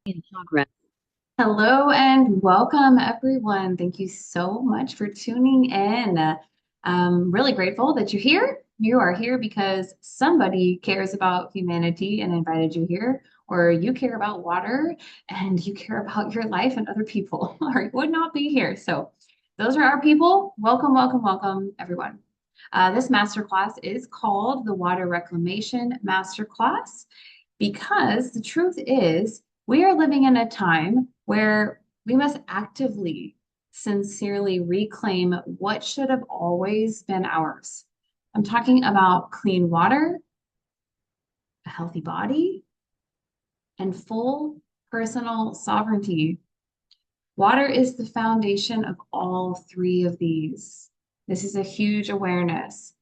In progress. Hello and welcome, everyone. Thank you so much for tuning in. I'm really grateful that you're here. You are here because somebody cares about humanity and invited you here, or you care about water and you care about your life and other people, or you would not be here. So, those are our people. Welcome, welcome, welcome, everyone. This masterclass is called the Water Reclamation Masterclass because the truth is, we are living in a time where we must actively, sincerely reclaim what should have always been ours. I'm talking about clean water, a healthy body, and full personal sovereignty. Water is the foundation of all three of these. This is a huge awareness.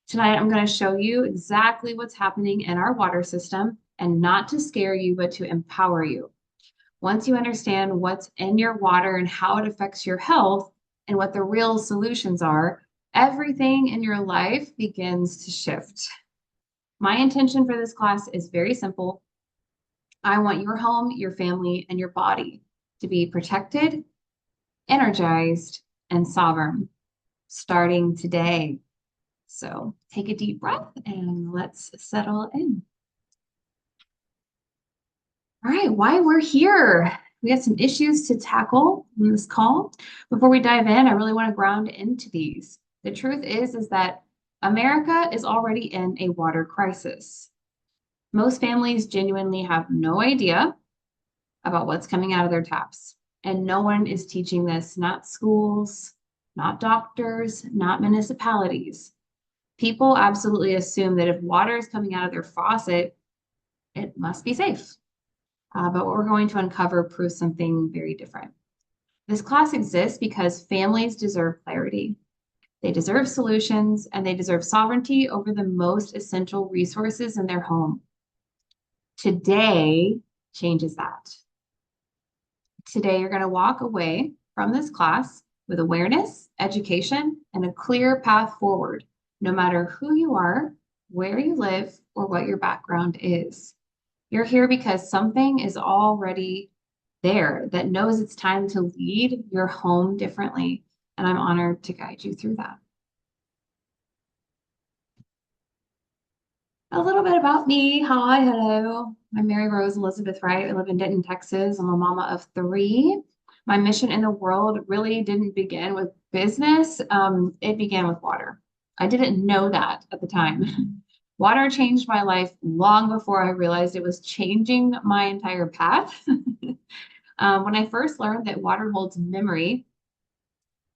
Tonight, I'm going to show you exactly what's happening in our water system and not to scare you, but to empower you. Once you understand what's in your water and how it affects your health and what the real solutions are, everything in your life begins to shift. My intention for this class is very simple. I want your home, your family, and your body to be protected, energized, and sovereign starting today. So take a deep breath and let's settle in. All right, why we're here. We got some issues to tackle in this call. Before we dive in, I really want to ground into these. The truth is that America is already in a water crisis. Most families genuinely have no idea about what's coming out of their taps. And no one is teaching this, not schools, not doctors, not municipalities. People absolutely assume that if water is coming out of their faucet, it must be safe. But what we're going to uncover proves something very different. This class exists because families deserve clarity. They deserve solutions and they deserve sovereignty over the most essential resources in their home. Today changes that. Today, you're going to walk away from this class with awareness, education, and a clear path forward, no matter who you are, where you live, or what your background is. You're here because something is already there that knows it's time to lead your home differently. And I'm honored to guide you through that. A little bit about me. Hi, hello. I'm Mary Rose Elizabeth Wright. I live in Denton, Texas. I'm a mama of three. My mission in the world really didn't begin with business. It began with water. I didn't know that at the time. Water changed my life long before I realized it was changing my entire path. When I first learned that water holds memory,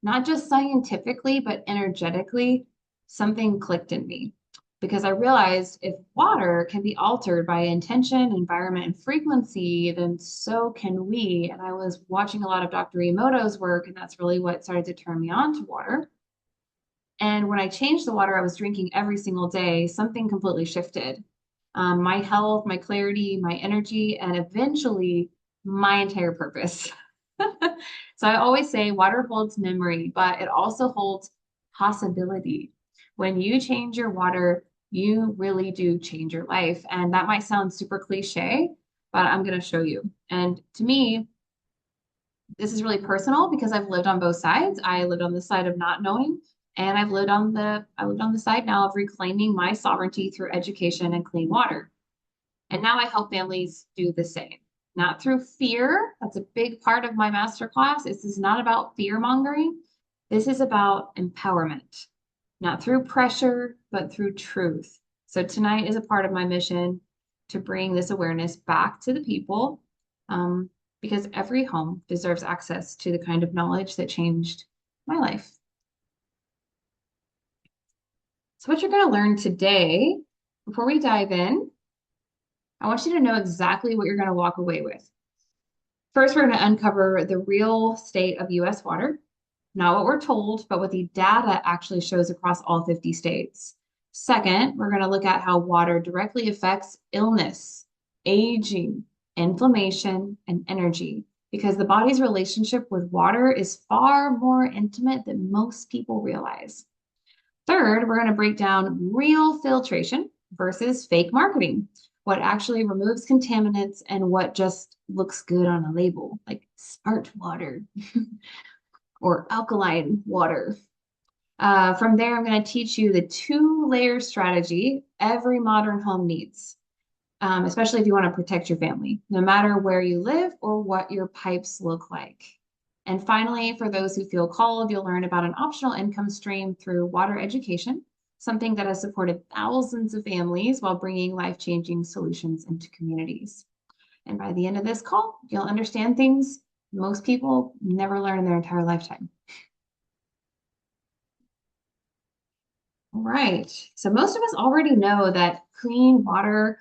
not just scientifically, but energetically, something clicked in me because I realized if water can be altered by intention, environment, and frequency, then so can we. And I was watching a lot of Dr. Emoto's work, and that's really what started to turn me on to water. And when I changed the water I was drinking every single day, something completely shifted. My health, my clarity, my energy, and eventually my entire purpose. So I always say water holds memory, but it also holds possibility. When you change your water, you really do change your life. And that might sound super cliche, but I'm going to show you. And to me, this is really personal because I've lived on both sides. I lived on the side of not knowing, and I lived on the side now of reclaiming my sovereignty through education and clean water. And now I help families do the same. Not through fear. That's a big part of my masterclass. This is not about fear mongering. This is about empowerment, not through pressure, but through truth. So tonight is a part of my mission to bring this awareness back to the people, because every home deserves access to the kind of knowledge that changed my life. So, what you're going to learn today, before we dive in, I want you to know exactly what you're going to walk away with. First, we're going to uncover the real state of US water, not what we're told, but what the data actually shows across all 50 states. Second, we're going to look at how water directly affects illness, aging, inflammation, and energy, because the body's relationship with water is far more intimate than most people realize. Third, we're going to break down real filtration versus fake marketing. what actually removes contaminants, and what just looks good on a label, like smart water or alkaline water. From there, I'm going to teach you the two-layer strategy every modern home needs, especially if you want to protect your family, no matter where you live or what your pipes look like. And finally, for those who feel called, you'll learn about an optional income stream through water education, something that has supported thousands of families while bringing life-changing solutions into communities. And by the end of this call, you'll understand things most people never learn in their entire lifetime. Right. So most of us already know that clean water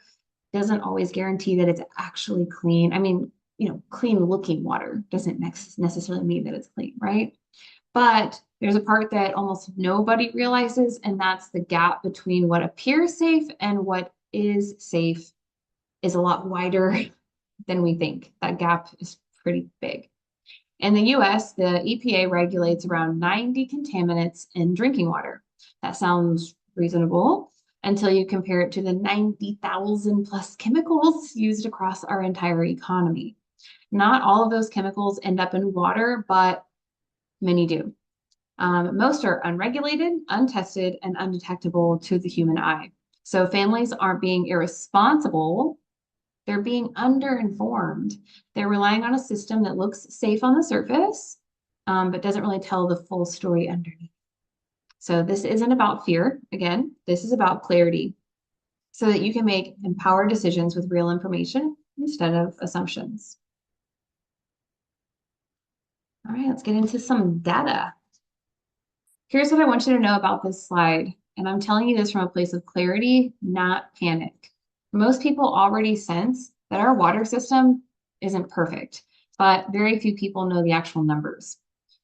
doesn't always guarantee that it's actually clean. I mean, clean looking water doesn't necessarily mean that it's clean, right? But there's a part that almost nobody realizes, and that's the gap between what appears safe and what is safe is a lot wider than we think. That gap is pretty big. In the US, the EPA regulates around 90 contaminants in drinking water. That sounds reasonable until you compare it to the 90,000 plus chemicals used across our entire economy. Not all of those chemicals end up in water, but many do. Most are unregulated, untested, and undetectable to the human eye. So families aren't being irresponsible, they're being underinformed. They're relying on a system that looks safe on the surface, but doesn't really tell the full story underneath. So this isn't about fear. Again, this is about clarity so that you can make empowered decisions with real information instead of assumptions. All right, let's get into some data. Here's what I want you to know about this slide. And I'm telling you this from a place of clarity, not panic. Most people already sense that our water system isn't perfect, but very few people know the actual numbers.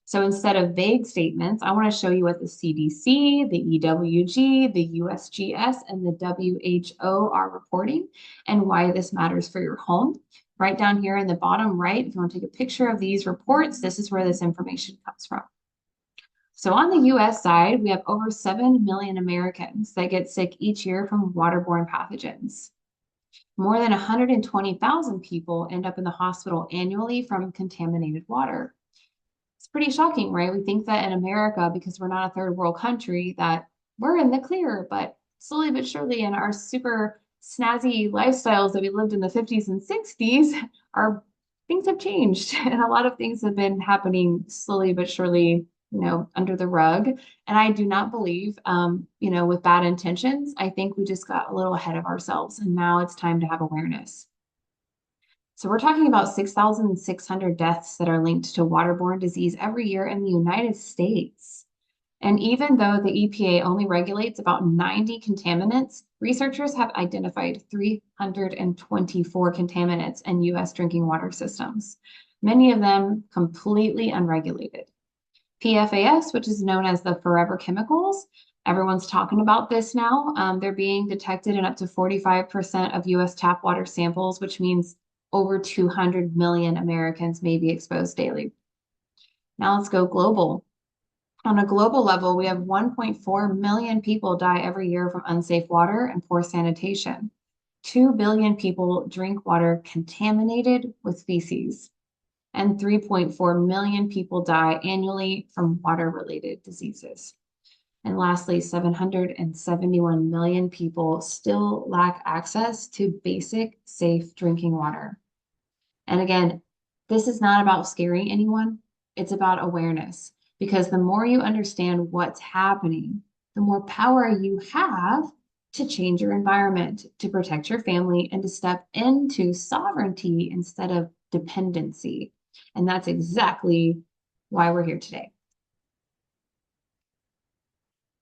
So instead of vague statements, I want to show you what the CDC, the EWG, the USGS, and the WHO are reporting and why this matters for your home. Right down here in the bottom right, if you want to take a picture of these reports, this is where this information comes from. So on the US side, we have over 7 million Americans that get sick each year from waterborne pathogens. More than 120,000 people end up in the hospital annually from contaminated water. It's pretty shocking, right? We think that in America, because we're not a third world country, that we're in the clear, but slowly but surely in our super snazzy lifestyles that we lived in the 50s and 60s, our things have changed and a lot of things have been happening slowly but surely, under the rug. And I do not believe, with bad intentions. I think we just got a little ahead of ourselves and now it's time to have awareness. So we're talking about 6,600 deaths that are linked to waterborne disease every year in the United States. And even though the EPA only regulates about 90 contaminants, researchers have identified 324 contaminants in US drinking water systems, many of them completely unregulated. PFAS, which is known as the forever chemicals, everyone's talking about this now. They're being detected in up to 45% of US tap water samples, which means over 200 million Americans may be exposed daily. Now let's go global. On a global level, we have 1.4 million people die every year from unsafe water and poor sanitation. 2 billion people drink water contaminated with feces. And 3.4 million people die annually from water-related diseases. And lastly, 771 million people still lack access to basic, safe drinking water. And again, this is not about scaring anyone. It's about awareness. Because the more you understand what's happening, the more power you have to change your environment, to protect your family, and to step into sovereignty instead of dependency. And that's exactly why we're here today.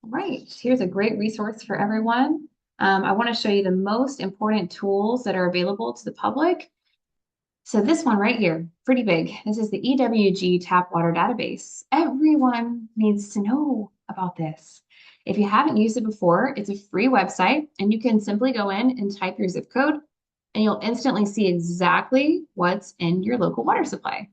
All right, here's a great resource for everyone. I want to show you the most important tools that are available to the public. So this one right here, pretty big. This is the EWG Tap Water Database. Everyone needs to know about this. If you haven't used it before, it's a free website and you can simply go in and type your zip code and you'll instantly see exactly what's in your local water supply.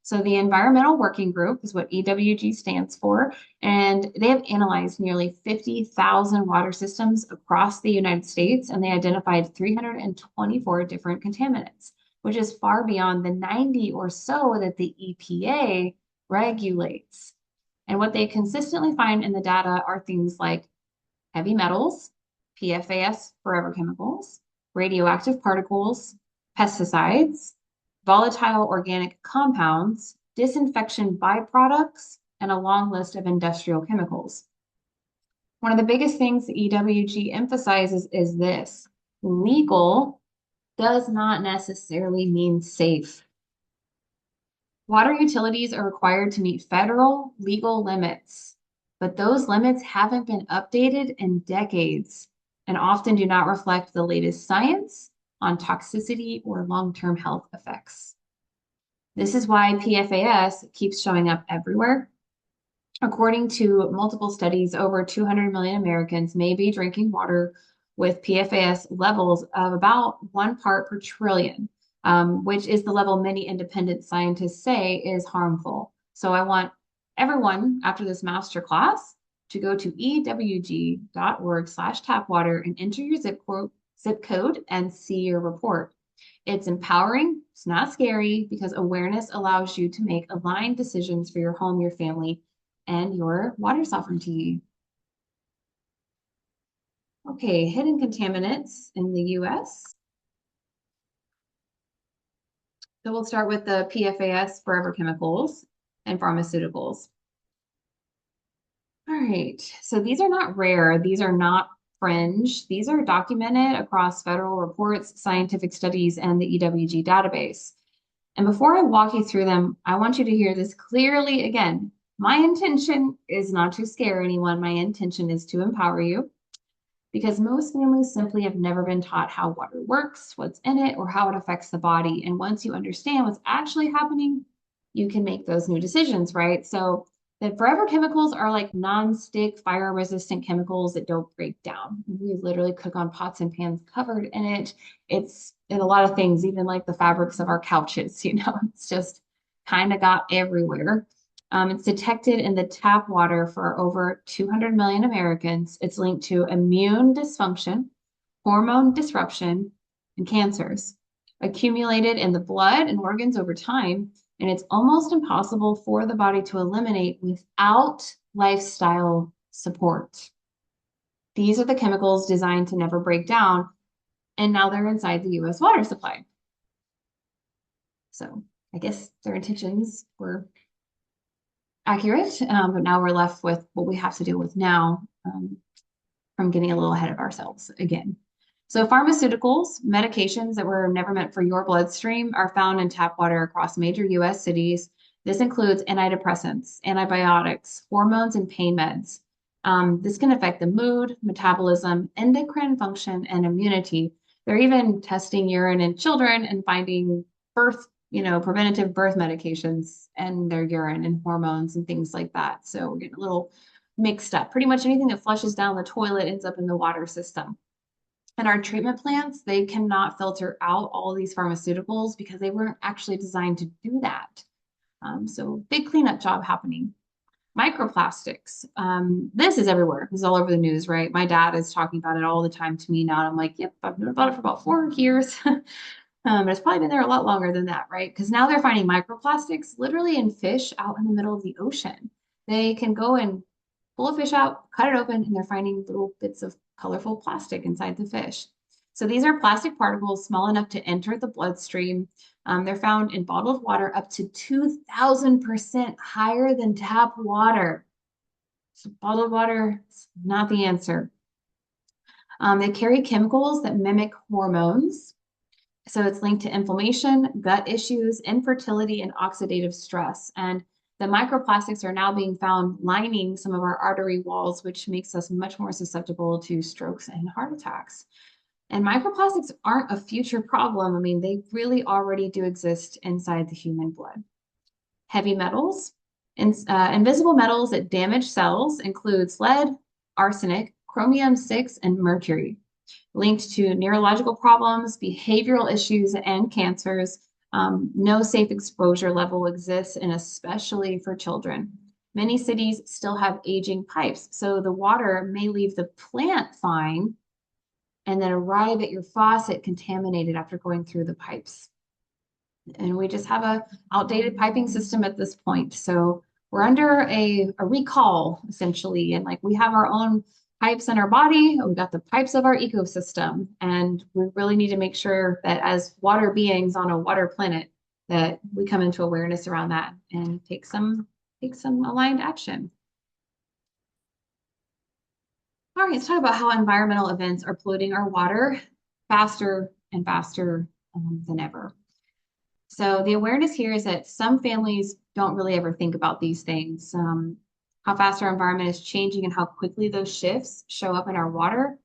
So the Environmental Working Group is what EWG stands for, and they have analyzed nearly 50,000 water systems across the United States, and they identified 324 different contaminants, which is far beyond the 90 or so that the EPA regulates. And what they consistently find in the data are things like heavy metals, PFAS, forever chemicals, radioactive particles, pesticides, volatile organic compounds, disinfection byproducts, and a long list of industrial chemicals. One of the biggest things the EWG emphasizes is this: legal does not necessarily mean safe. Water utilities are required to meet federal legal limits, but those limits haven't been updated in decades and often do not reflect the latest science on toxicity or long-term health effects. This is why PFAS keeps showing up everywhere. According to multiple studies, over 200 million Americans may be drinking water with PFAS levels of about 1 part per trillion, which is the level many independent scientists say is harmful. So I want everyone after this masterclass to go to ewg.org/tapwater and enter your zip code and see your report. It's empowering, it's not scary, because awareness allows you to make aligned decisions for your home, your family, and your water sovereignty. Okay, hidden contaminants in the US. So we'll start with the PFAS, forever chemicals, and pharmaceuticals. All right, so these are not rare, these are not fringe, these are documented across federal reports, scientific studies, and the EWG database. And before I walk you through them, I want you to hear this clearly again. My intention is not to scare anyone. My intention is to empower you, because most families simply have never been taught how water works, what's in it, or how it affects the body. And once you understand what's actually happening, you can make those new decisions, right? So the forever chemicals are like non-stick, fire-resistant chemicals that don't break down. We literally cook on pots and pans covered in it. It's in a lot of things, even like the fabrics of our couches, it's just kind of got everywhere. It's detected in the tap water for over 200 million Americans. It's linked to immune dysfunction, hormone disruption, and cancers, accumulated in the blood and organs over time, and it's almost impossible for the body to eliminate without lifestyle support. These are the chemicals designed to never break down, and now they're inside the US water supply. So I guess their intentions were accurate, but now we're left with what we have to deal with now, from getting a little ahead of ourselves again. So pharmaceuticals, medications that were never meant for your bloodstream, are found in tap water across major US cities. This includes antidepressants, antibiotics, hormones, and pain meds. This can affect the mood, metabolism, endocrine function, and immunity. They're even testing urine in children and finding preventative birth medications and their urine and hormones and things like that. So we're getting a little mixed up. Pretty much anything that flushes down the toilet ends up in the water system. And our treatment plants, they cannot filter out all these pharmaceuticals because they weren't actually designed to do that. So big cleanup job happening. Microplastics. This is everywhere. This is all over the news, right? My dad is talking about it all the time to me now. And I'm like, yep, I've known about it for about 4 years. It's probably been there a lot longer than that, right? Because now they're finding microplastics literally in fish out in the middle of the ocean. They can go and pull a fish out, cut it open, and they're finding little bits of colorful plastic inside the fish. So these are plastic particles small enough to enter the bloodstream. They're found in bottled water up to 2,000% higher than tap water. So bottled water is not the answer. They carry chemicals that mimic hormones. So it's linked to inflammation, gut issues, infertility, and oxidative stress. And the microplastics are now being found lining some of our artery walls, which makes us much more susceptible to strokes and heart attacks. And microplastics aren't a future problem. I mean, they really already do exist inside the human blood. Heavy metals, invisible metals that damage cells includes lead, arsenic, chromium-6, and mercury. Linked to neurological problems, behavioral issues, and cancers. No safe exposure level exists, and especially for children. Many cities still have aging pipes, so the water may leave the plant fine and then arrive at your faucet contaminated after going through the pipes. And we just have a outdated piping system at this point. So we're under a recall essentially. And like we have our own pipes in our body, we got the pipes of our ecosystem. And we really need to make sure that as water beings on a water planet, that we come into awareness around that and take some aligned action. All right, let's talk about how environmental events are polluting our water faster and faster than ever. So the awareness here is that some families don't really ever think about these things, how fast our environment is changing and how quickly those shifts show up in our water.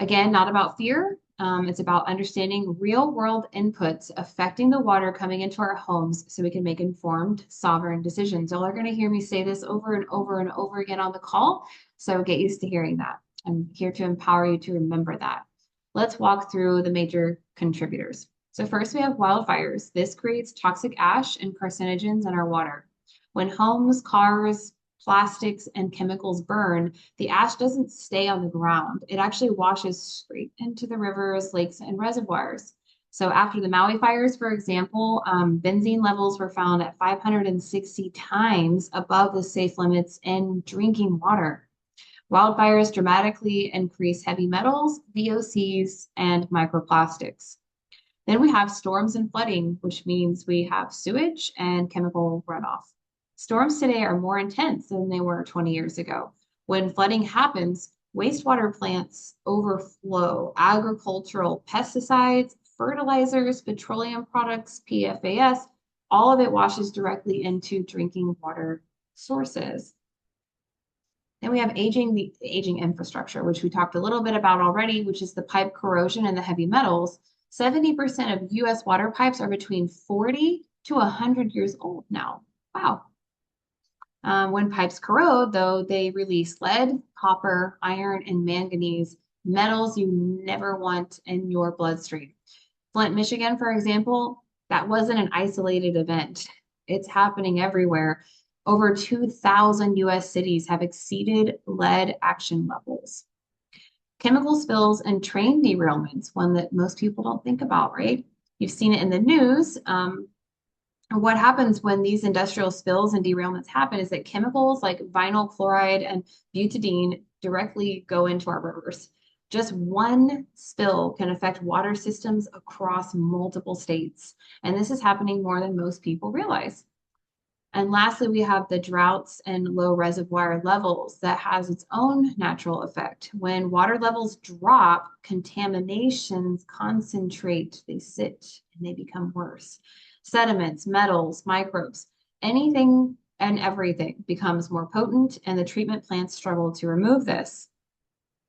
Again, not about fear. It's about understanding real world inputs affecting the water coming into our homes so we can make informed, sovereign decisions. Y'all are going to hear me say this over and over and over again on the call. So get used to hearing that. I'm here to empower you to remember that. Let's walk through the major contributors. So first we have wildfires. This creates toxic ash and carcinogens in our water. When homes, cars, plastics, and chemicals burn, the ash doesn't stay on the ground. It actually washes straight into the rivers, lakes, and reservoirs. So after the Maui fires, for example, benzene levels were found at 560 times above the safe limits in drinking water. Wildfires dramatically increase heavy metals, VOCs, and microplastics. Then we have storms and flooding, which means we have sewage and chemical runoff. Storms today are more intense than they were 20 years ago. When flooding happens, wastewater plants overflow. Agricultural pesticides, fertilizers, petroleum products, PFAS, all of it washes directly into drinking water sources. Then we have the aging infrastructure, which we talked a little bit about already, which is the pipe corrosion and the heavy metals. 70% of US water pipes are between 40 to 100 years old now. Wow. When pipes corrode, though, they release lead, copper, iron, and manganese, metals you never want in your bloodstream. Flint, Michigan, for example, that wasn't an isolated event. It's happening everywhere. Over 2,000 US cities have exceeded lead action levels. Chemical spills and train derailments, one that most people don't think about, right? You've seen it in the news. What happens when these industrial spills and derailments happen is that chemicals like vinyl chloride and butadiene directly go into our rivers. Just one spill can affect water systems across multiple states. And this is happening more than most people realize. And lastly, we have the droughts and low reservoir levels that has its own natural effect. When water levels drop, contaminations concentrate, they sit and they become worse. Sediments, metals, microbes, anything and everything becomes more potent, and the treatment plants struggle to remove this.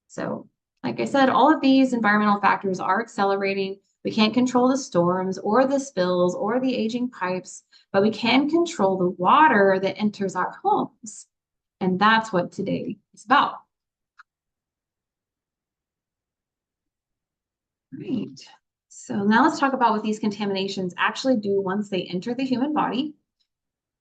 So, like I said, all of these environmental factors are accelerating. We can't control the storms or the spills or the aging pipes, but we can control the water that enters our homes. And that's what today is about. Right. So now let's talk about what these contaminations actually do once they enter the human body.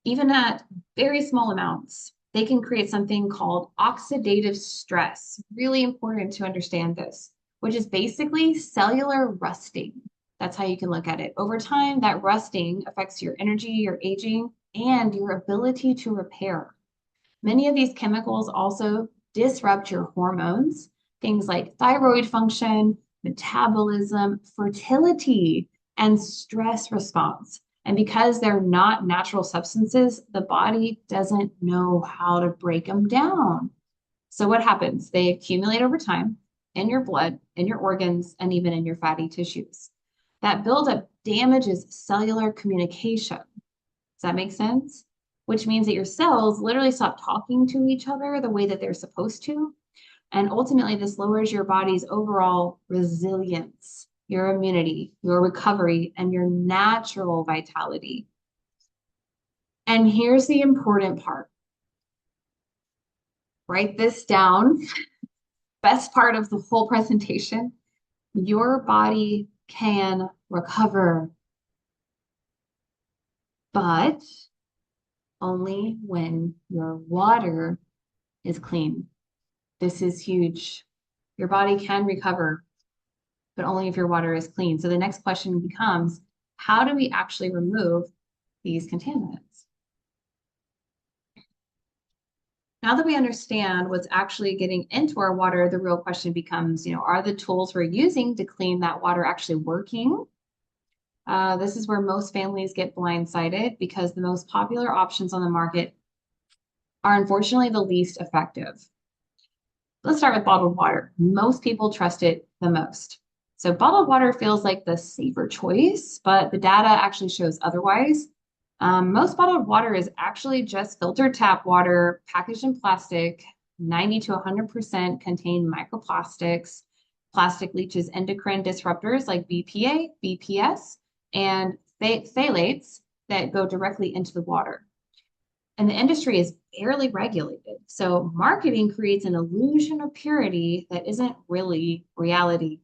Even at very small amounts, they can create something called oxidative stress. Really important to understand this, which is basically cellular rusting. That's how you can look at it. Over time, that rusting affects your energy, your aging, and your ability to repair. Many of these chemicals also disrupt your hormones, things like thyroid function, metabolism, fertility, and stress response. And because they're not natural substances, the body doesn't know how to break them down. So what happens? They accumulate over time in your blood, in your organs, and even in your fatty tissues. That buildup damages cellular communication. Does that make sense? Which means that your cells literally stop talking to each other the way that they're supposed to. And ultimately, this lowers your body's overall resilience, your immunity, your recovery, and your natural vitality. And here's the important part. Write this down. Best part of the whole presentation. Your body can recover. but only when your water is clean. This is huge. Your body can recover, but only if your water is clean. So the next question becomes, how do we actually remove these contaminants? Now that we understand what's actually getting into our water, the real question becomes, are the tools we're using to clean that water actually working? This is where most families get blindsided because the most popular options on the market are unfortunately the least effective. Let's start with bottled water. Most people trust it the most. So bottled water feels like the safer choice, but the data actually shows otherwise. Most bottled water is actually just filtered tap water packaged in plastic. 90 to 100% contain microplastics. Plastic leaches endocrine disruptors like BPA, BPS, and phthalates that go directly into the water. And the industry is barely regulated. So marketing creates an illusion of purity that isn't really reality.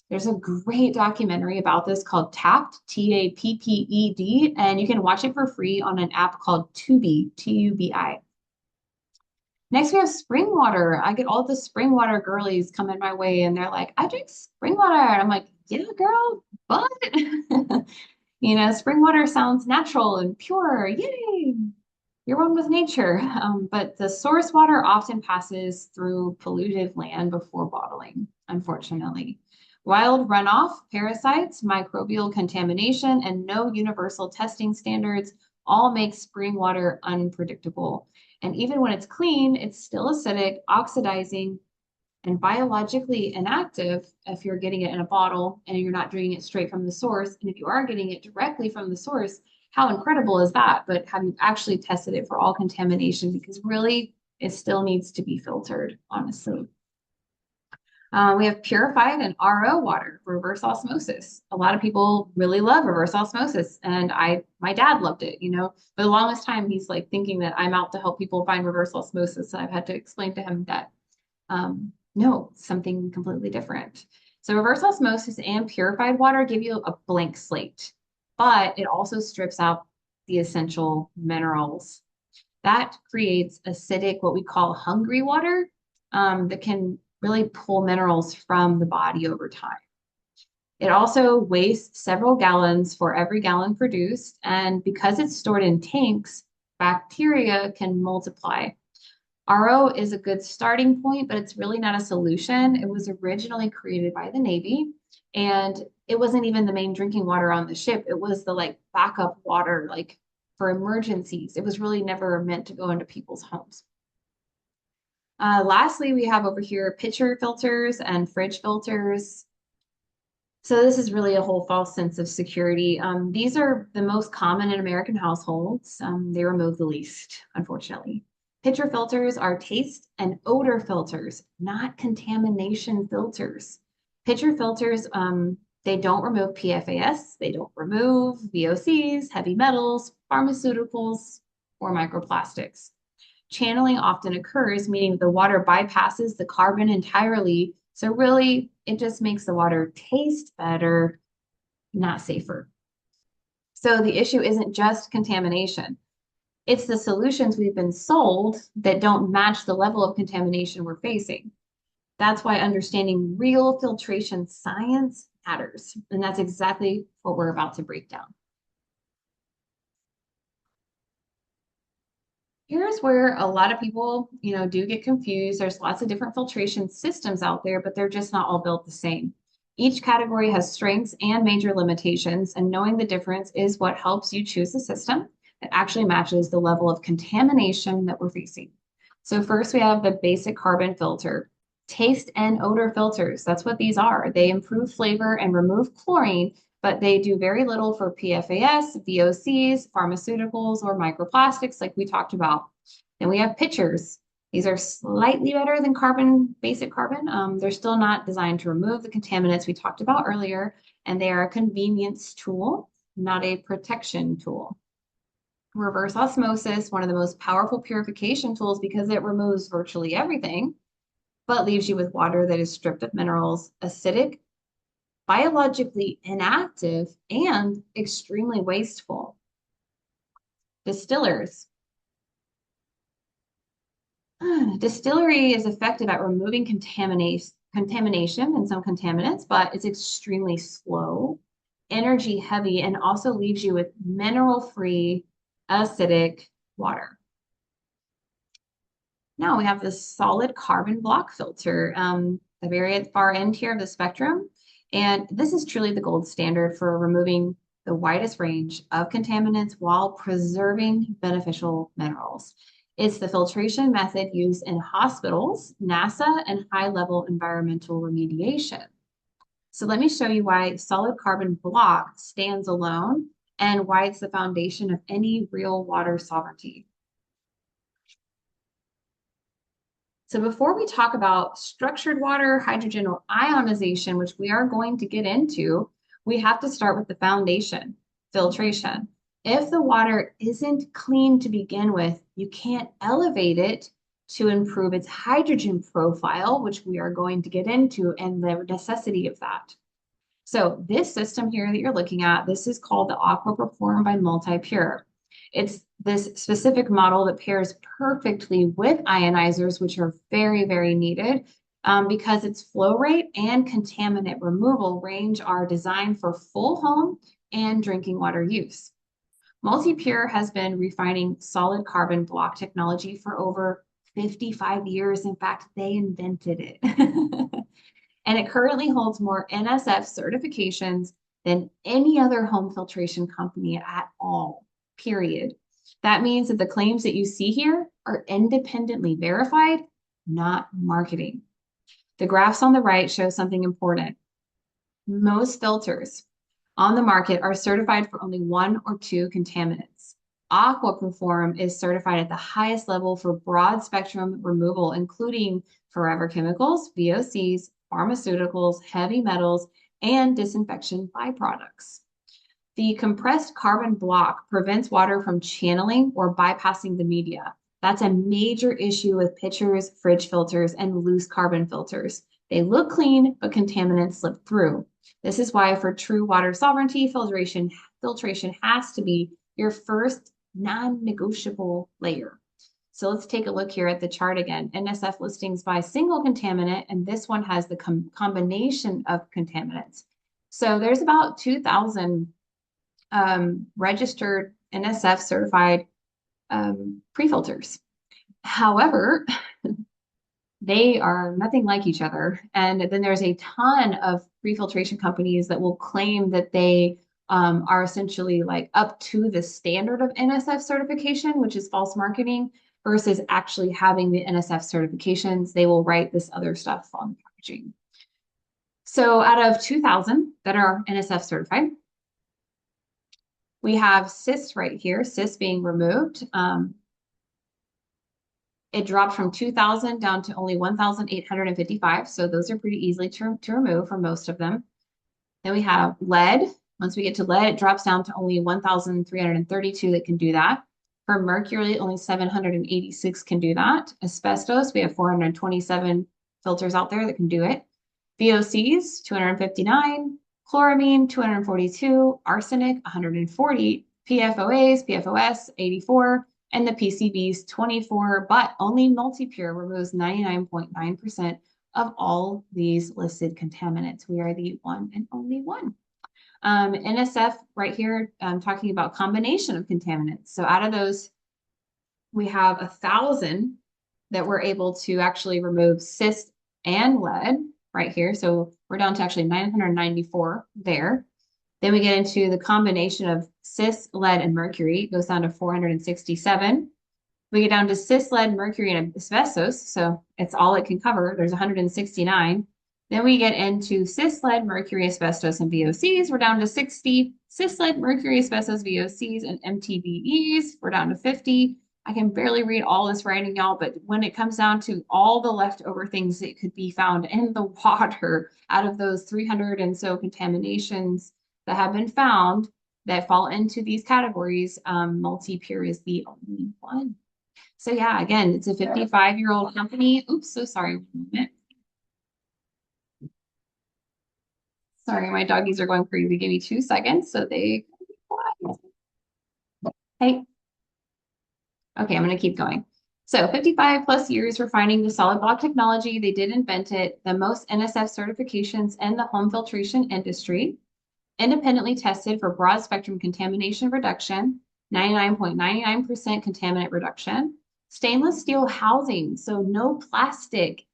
There's a great documentary about this called Tapped, Tapped, and you can watch it for free on an app called Tubi, Tubi. Next, we have spring water. I get all the spring water girlies coming my way, and they're like, I drink spring water. And I'm like, yeah, girl, but spring water sounds natural and pure. Yay! You're one with nature. But the source water often passes through polluted land before bottling, unfortunately. Wild runoff, parasites, microbial contamination, and no universal testing standards all make spring water unpredictable. And even when it's clean, it's still acidic, oxidizing, and biologically inactive if you're getting it in a bottle and you're not drinking it straight from the source. And if you are getting it directly from the source, how incredible is that? But have you actually tested it for all contamination? Because really, it still needs to be filtered, honestly. We have purified and RO water, reverse osmosis. A lot of people really love reverse osmosis, and my dad loved it. For the longest time, he's like thinking that I'm out to help people find reverse osmosis, and I've had to explain to him that no, something completely different. So reverse osmosis and purified water give you a blank slate, but it also strips out the essential minerals. That creates acidic, what we call hungry water, that can really pull minerals from the body over time. It also wastes several gallons for every gallon produced, and because it's stored in tanks, bacteria can multiply. RO is a good starting point, but it's really not a solution. It was originally created by the Navy, and it wasn't even the main drinking water on the ship. It was the like backup water, like for emergencies. It was really never meant to go into people's homes. Lastly, we have over here pitcher filters and fridge filters. So this is really a whole false sense of security. These are the most common in American households. They remove the least, unfortunately. Pitcher filters are taste and odor filters, not contamination filters. Pitcher filters, they don't remove PFAS, they don't remove VOCs, heavy metals, pharmaceuticals, or microplastics. Channeling often occurs, meaning the water bypasses the carbon entirely. So really, it just makes the water taste better, not safer. So the issue isn't just contamination. It's the solutions we've been sold that don't match the level of contamination we're facing. That's why understanding real filtration science matters. And that's exactly what we're about to break down. Here's where a lot of people, do get confused. There's lots of different filtration systems out there, but they're just not all built the same. Each category has strengths and major limitations, and knowing the difference is what helps you choose a system that actually matches the level of contamination that we're facing. So first we have the basic carbon filter. Taste and odor filters, that's what these are. They improve flavor and remove chlorine, but they do very little for PFAS, VOCs, pharmaceuticals, or microplastics, like we talked about. Then we have pitchers. These are slightly better than basic carbon. They're still not designed to remove the contaminants we talked about earlier, and they are a convenience tool, not a protection tool. Reverse osmosis, one of the most powerful purification tools because it removes virtually everything, but leaves you with water that is stripped of minerals, acidic, biologically inactive, and extremely wasteful. Distillers. Distillery is effective at removing contamination and some contaminants, but it's extremely slow, energy heavy, and also leaves you with mineral-free, acidic water. Now we have this solid carbon block filter, the very far end here of the spectrum. And this is truly the gold standard for removing the widest range of contaminants while preserving beneficial minerals. It's the filtration method used in hospitals, NASA, and high-level environmental remediation. So let me show you why solid carbon block stands alone and why it's the foundation of any real water sovereignty. So before we talk about structured water, hydrogen, or ionization, which we are going to get into, we have to start with the foundation, filtration. If the water isn't clean to begin with, you can't elevate it to improve its hydrogen profile, which we are going to get into, and the necessity of that. So this system here that you're looking at, this is called the Aqua Perform by MultiPure. It's this specific model that pairs perfectly with ionizers, which are very, very needed because its flow rate and contaminant removal range are designed for full home and drinking water use. MultiPure has been refining solid carbon block technology for over 55 years. In fact, they invented it. And it currently holds more NSF certifications than any other home filtration company at all, period. That means that the claims that you see here are independently verified, not marketing. The graphs on the right show something important. Most filters on the market are certified for only one or two contaminants. Aquaperform is certified at the highest level for broad spectrum removal, including forever chemicals, VOCs, pharmaceuticals, heavy metals, and disinfection byproducts. The compressed carbon block prevents water from channeling or bypassing the media. That's a major issue with pitchers, fridge filters, and loose carbon filters. They look clean, but contaminants slip through. This is why for true water sovereignty, filtration has to be your first non-negotiable layer. So let's take a look here at the chart again. NSF listings by single contaminant, and this one has the combination of contaminants. So there's about 2,000 registered NSF certified pre-filters. However, they are nothing like each other. And then there's a ton of pre-filtration companies that will claim that they are essentially like up to the standard of NSF certification, which is false marketing, versus actually having the NSF certifications. They will write this other stuff on the packaging. So out of 2,000 that are NSF certified, we have cysts right here, cysts being removed. It dropped from 2,000 down to only 1,855. So those are pretty easily to remove for most of them. Then we have lead. Once we get to lead, it drops down to only 1,332 that can do that. For mercury, only 786 can do that. Asbestos, we have 427 filters out there that can do it. VOCs, 259. Chloramine, 242. Arsenic, 140. PFOS, 84. And the PCBs, 24, but only MultiPure removes 99.9% of all these listed contaminants. We are the one and only one. NSF right here, talking about combination of contaminants. So out of those, we have 1,000 that we're able to actually remove cyst and lead right here. So we're down to actually 994 there. Then we get into the combination of cis, lead, and mercury. It goes down to 467. We get down to cis, lead, mercury, and asbestos. So it's all it can cover. There's 169. Then we get into cis, lead, mercury, asbestos, and VOCs. We're down to 60. Cis, lead, mercury, asbestos, VOCs, and MTBEs. We're down to 50. I can barely read all this writing, y'all, but when it comes down to all the leftover things that could be found in the water out of those 300 and so contaminations that have been found that fall into these categories, MultiPure is the only one. So yeah, again, it's a 55-year-old company. Oops, so sorry. Sorry, my doggies are going crazy. Give me 2 seconds so they. Hey. Okay, I'm going to keep going. So 55 plus years refining the solid block technology. They did invent it. The most NSF certifications in the home filtration industry. Independently tested for broad spectrum contamination reduction, 99.99% contaminant reduction. Stainless steel housing, so no plastic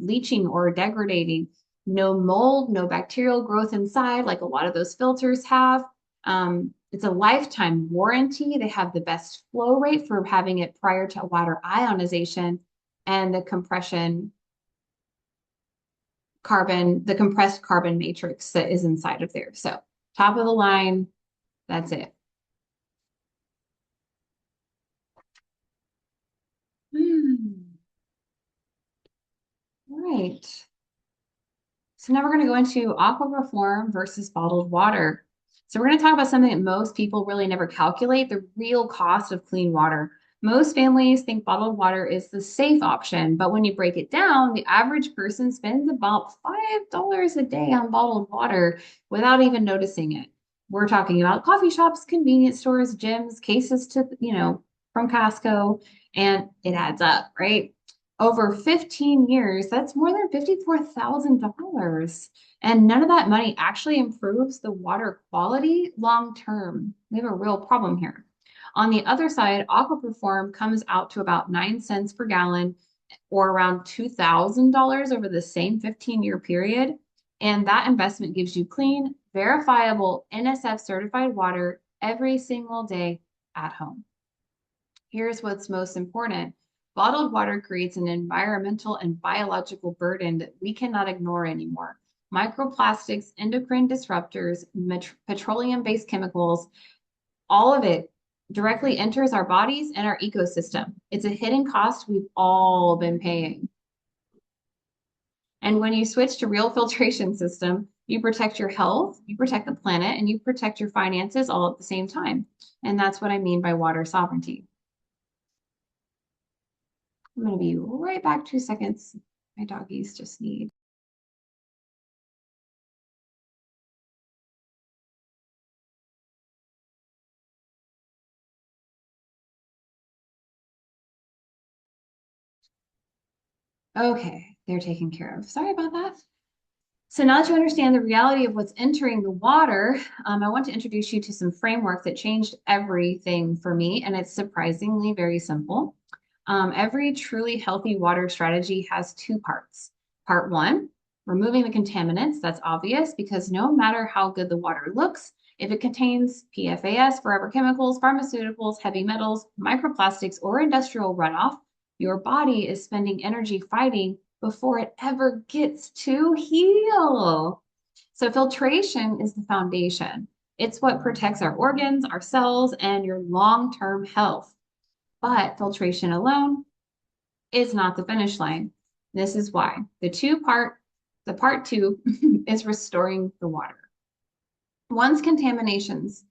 leaching or degrading, no mold, no bacterial growth inside, like a lot of those filters have. It's a lifetime warranty. They have the best flow rate for having it prior to water ionization and the compressed carbon matrix that is inside of there. So top of the line, that's it. Hmm. All right. So now we're going to go into aqua reform versus bottled water. So we're going to talk about something that most people really never calculate, the real cost of clean water. Most families think bottled water is the safe option, but when you break it down, the average person spends about $5 a day on bottled water without even noticing it. We're talking about coffee shops, convenience stores, gyms, cases to, from Costco, and it adds up, right? Over 15 years, that's more than $54,000. And none of that money actually improves the water quality long term. We have a real problem here. On the other side, Aquaperform comes out to about 9 cents per gallon or around $2,000 over the same 15-year period. And that investment gives you clean, verifiable NSF certified water every single day at home. Here's what's most important. Bottled water creates an environmental and biological burden that we cannot ignore anymore. Microplastics, endocrine disruptors, petroleum-based chemicals, all of it directly enters our bodies and our ecosystem. It's a hidden cost we've all been paying. And when you switch to real filtration system, you protect your health, you protect the planet, and you protect your finances all at the same time. And that's what I mean by water sovereignty. I'm going to be right back 2 seconds. My doggies just need. Okay, they're taken care of. Sorry about that. So now that you understand the reality of what's entering the water, I want to introduce you to some framework that changed everything for me, and it's surprisingly very simple. Every truly healthy water strategy has two parts. Part one, removing the contaminants. That's obvious because no matter how good the water looks, if it contains PFAS, forever chemicals, pharmaceuticals, heavy metals, microplastics, or industrial runoff, your body is spending energy fighting before it ever gets to heal. So filtration is the foundation. It's what protects our organs, our cells, and your long-term health. But filtration alone is not the finish line. This is why. The part two is restoring the water. Once contaminants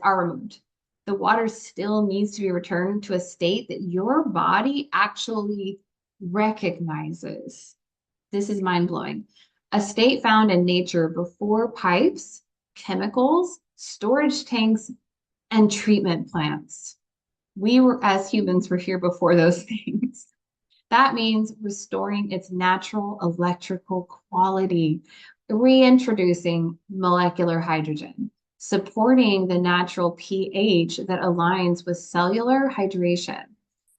are removed, the water still needs to be returned to a state that your body actually recognizes. This is mind blowing. A state found in nature before pipes, chemicals, storage tanks, and treatment plants. We were, as humans, were here before those things. That means restoring its natural electrical quality, reintroducing molecular hydrogen, supporting the natural pH that aligns with cellular hydration.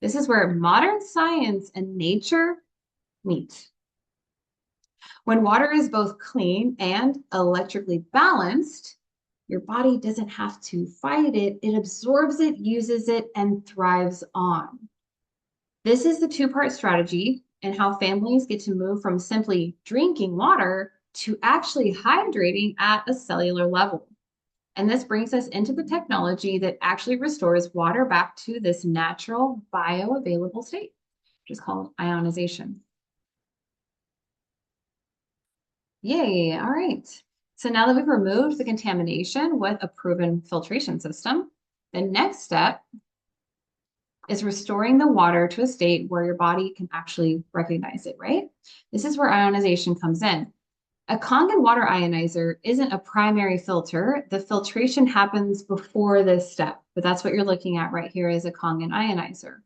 This is where modern science and nature meet. When water is both clean and electrically balanced, your body doesn't have to fight it. It absorbs it, uses it, and thrives on. This is the two-part strategy and how families get to move from simply drinking water to actually hydrating at a cellular level. And this brings us into the technology that actually restores water back to this natural bioavailable state, which is called ionization. Yay, all right. So now that we've removed the contamination with a proven filtration system, the next step is restoring the water to a state where your body can actually recognize it, right? This is where ionization comes in. A Kangen water ionizer isn't a primary filter. The filtration happens before this step, but that's what you're looking at right here is a Kangen ionizer.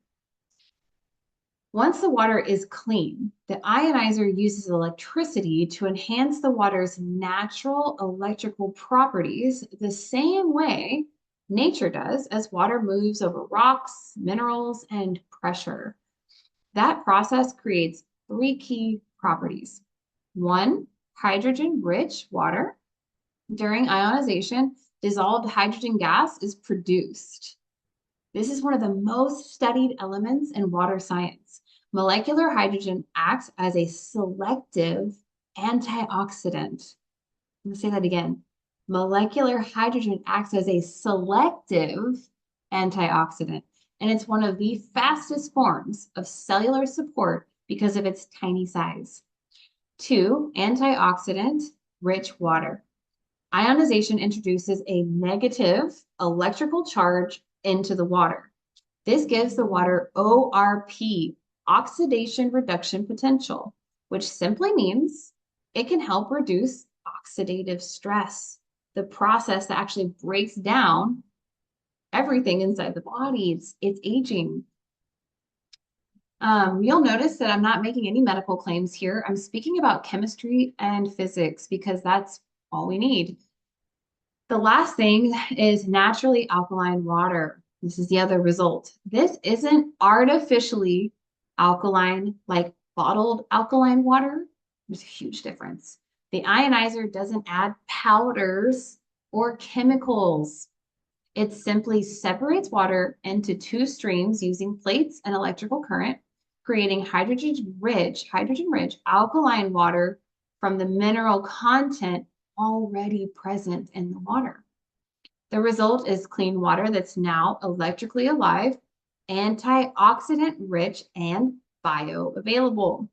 Once the water is clean, the ionizer uses electricity to enhance the water's natural electrical properties the same way nature does as water moves over rocks, minerals, and pressure. That process creates three key properties. One, hydrogen-rich water. During ionization, dissolved hydrogen gas is produced. This is one of the most studied elements in water science. Molecular hydrogen acts as a selective antioxidant. I'm going to say that again. Molecular hydrogen acts as a selective antioxidant, and it's one of the fastest forms of cellular support because of its tiny size. Two, antioxidant-rich water. Ionization introduces a negative electrical charge into the water. This gives the water ORP, oxidation reduction potential, which simply means it can help reduce oxidative stress, the process that actually breaks down everything inside the body. It's aging. You'll notice that I'm not making any medical claims here. I'm speaking about chemistry and physics because that's all we need. The last thing is naturally alkaline water. This is the other result. This isn't artificially alkaline like bottled alkaline water. There's a huge difference. The ionizer doesn't add powders or chemicals. It simply separates water into two streams using plates and electrical current, creating hydrogen-rich alkaline water from the mineral content already present in the water. The result is clean water that's now electrically alive, antioxidant-rich, and bioavailable.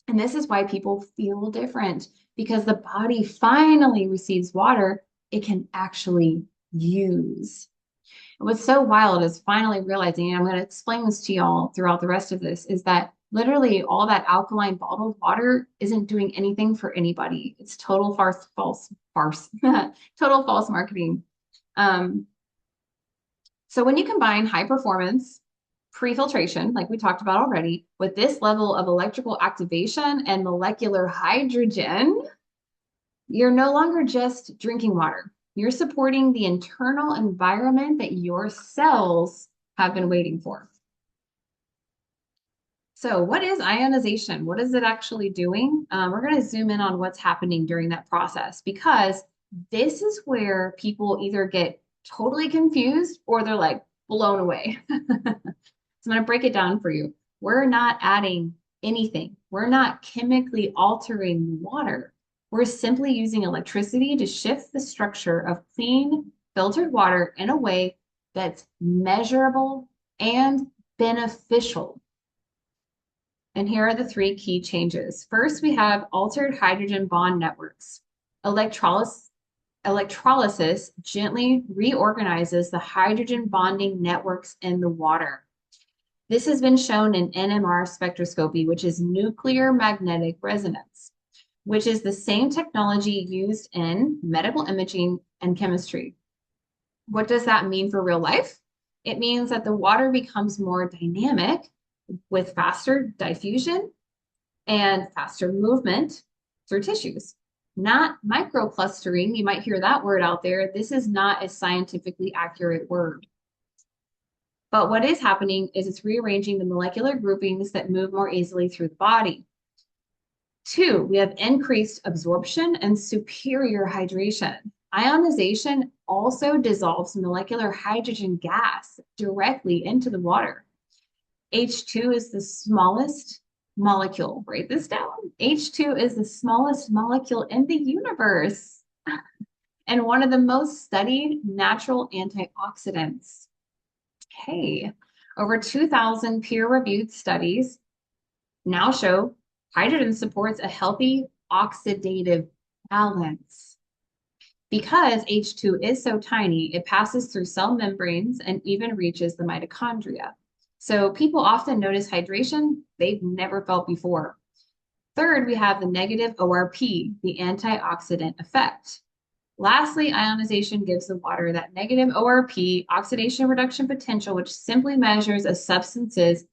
And this is why people feel different, because the body finally receives water it can actually use. And what's so wild is finally realizing, and I'm going to explain this to y'all throughout the rest of this, is that literally all that alkaline bottled water isn't doing anything for anybody. It's total false, total false marketing. So when you combine high performance pre-filtration, like we talked about already, with this level of electrical activation and molecular hydrogen, you're no longer just drinking water. You're supporting the internal environment that your cells have been waiting for. So what is ionization? What is it actually doing? We're going to zoom in on what's happening during that process because this is where people either get totally confused or they're like blown away. So I'm going to break it down for you. We're not adding anything. We're not chemically altering water. We're simply using electricity to shift the structure of clean, filtered water in a way that's measurable and beneficial. And here are the three key changes. First, we have altered hydrogen bond networks. Electrolysis gently reorganizes the hydrogen bonding networks in the water. This has been shown in NMR spectroscopy, which is nuclear magnetic resonance, which is the same technology used in medical imaging and chemistry. What does that mean for real life? It means that the water becomes more dynamic with faster diffusion and faster movement through tissues. Not microclustering, you might hear that word out there. This is not a scientifically accurate word. But what is happening is it's rearranging the molecular groupings that move more easily through the body. Two, we have increased absorption and superior hydration. Ionization also dissolves molecular hydrogen gas directly into the water. H2 is the smallest molecule. Write this down. H2 is the smallest molecule in the universe and one of the most studied natural antioxidants. Okay, over 2,000 peer-reviewed studies now show hydrogen supports a healthy oxidative balance. Because H2 is so tiny, it passes through cell membranes and even reaches the mitochondria. So people often notice hydration they've never felt before. Third, we have the negative ORP, the antioxidant effect. Lastly, ionization gives the water that negative ORP, oxidation reduction potential, which simply measures a substance's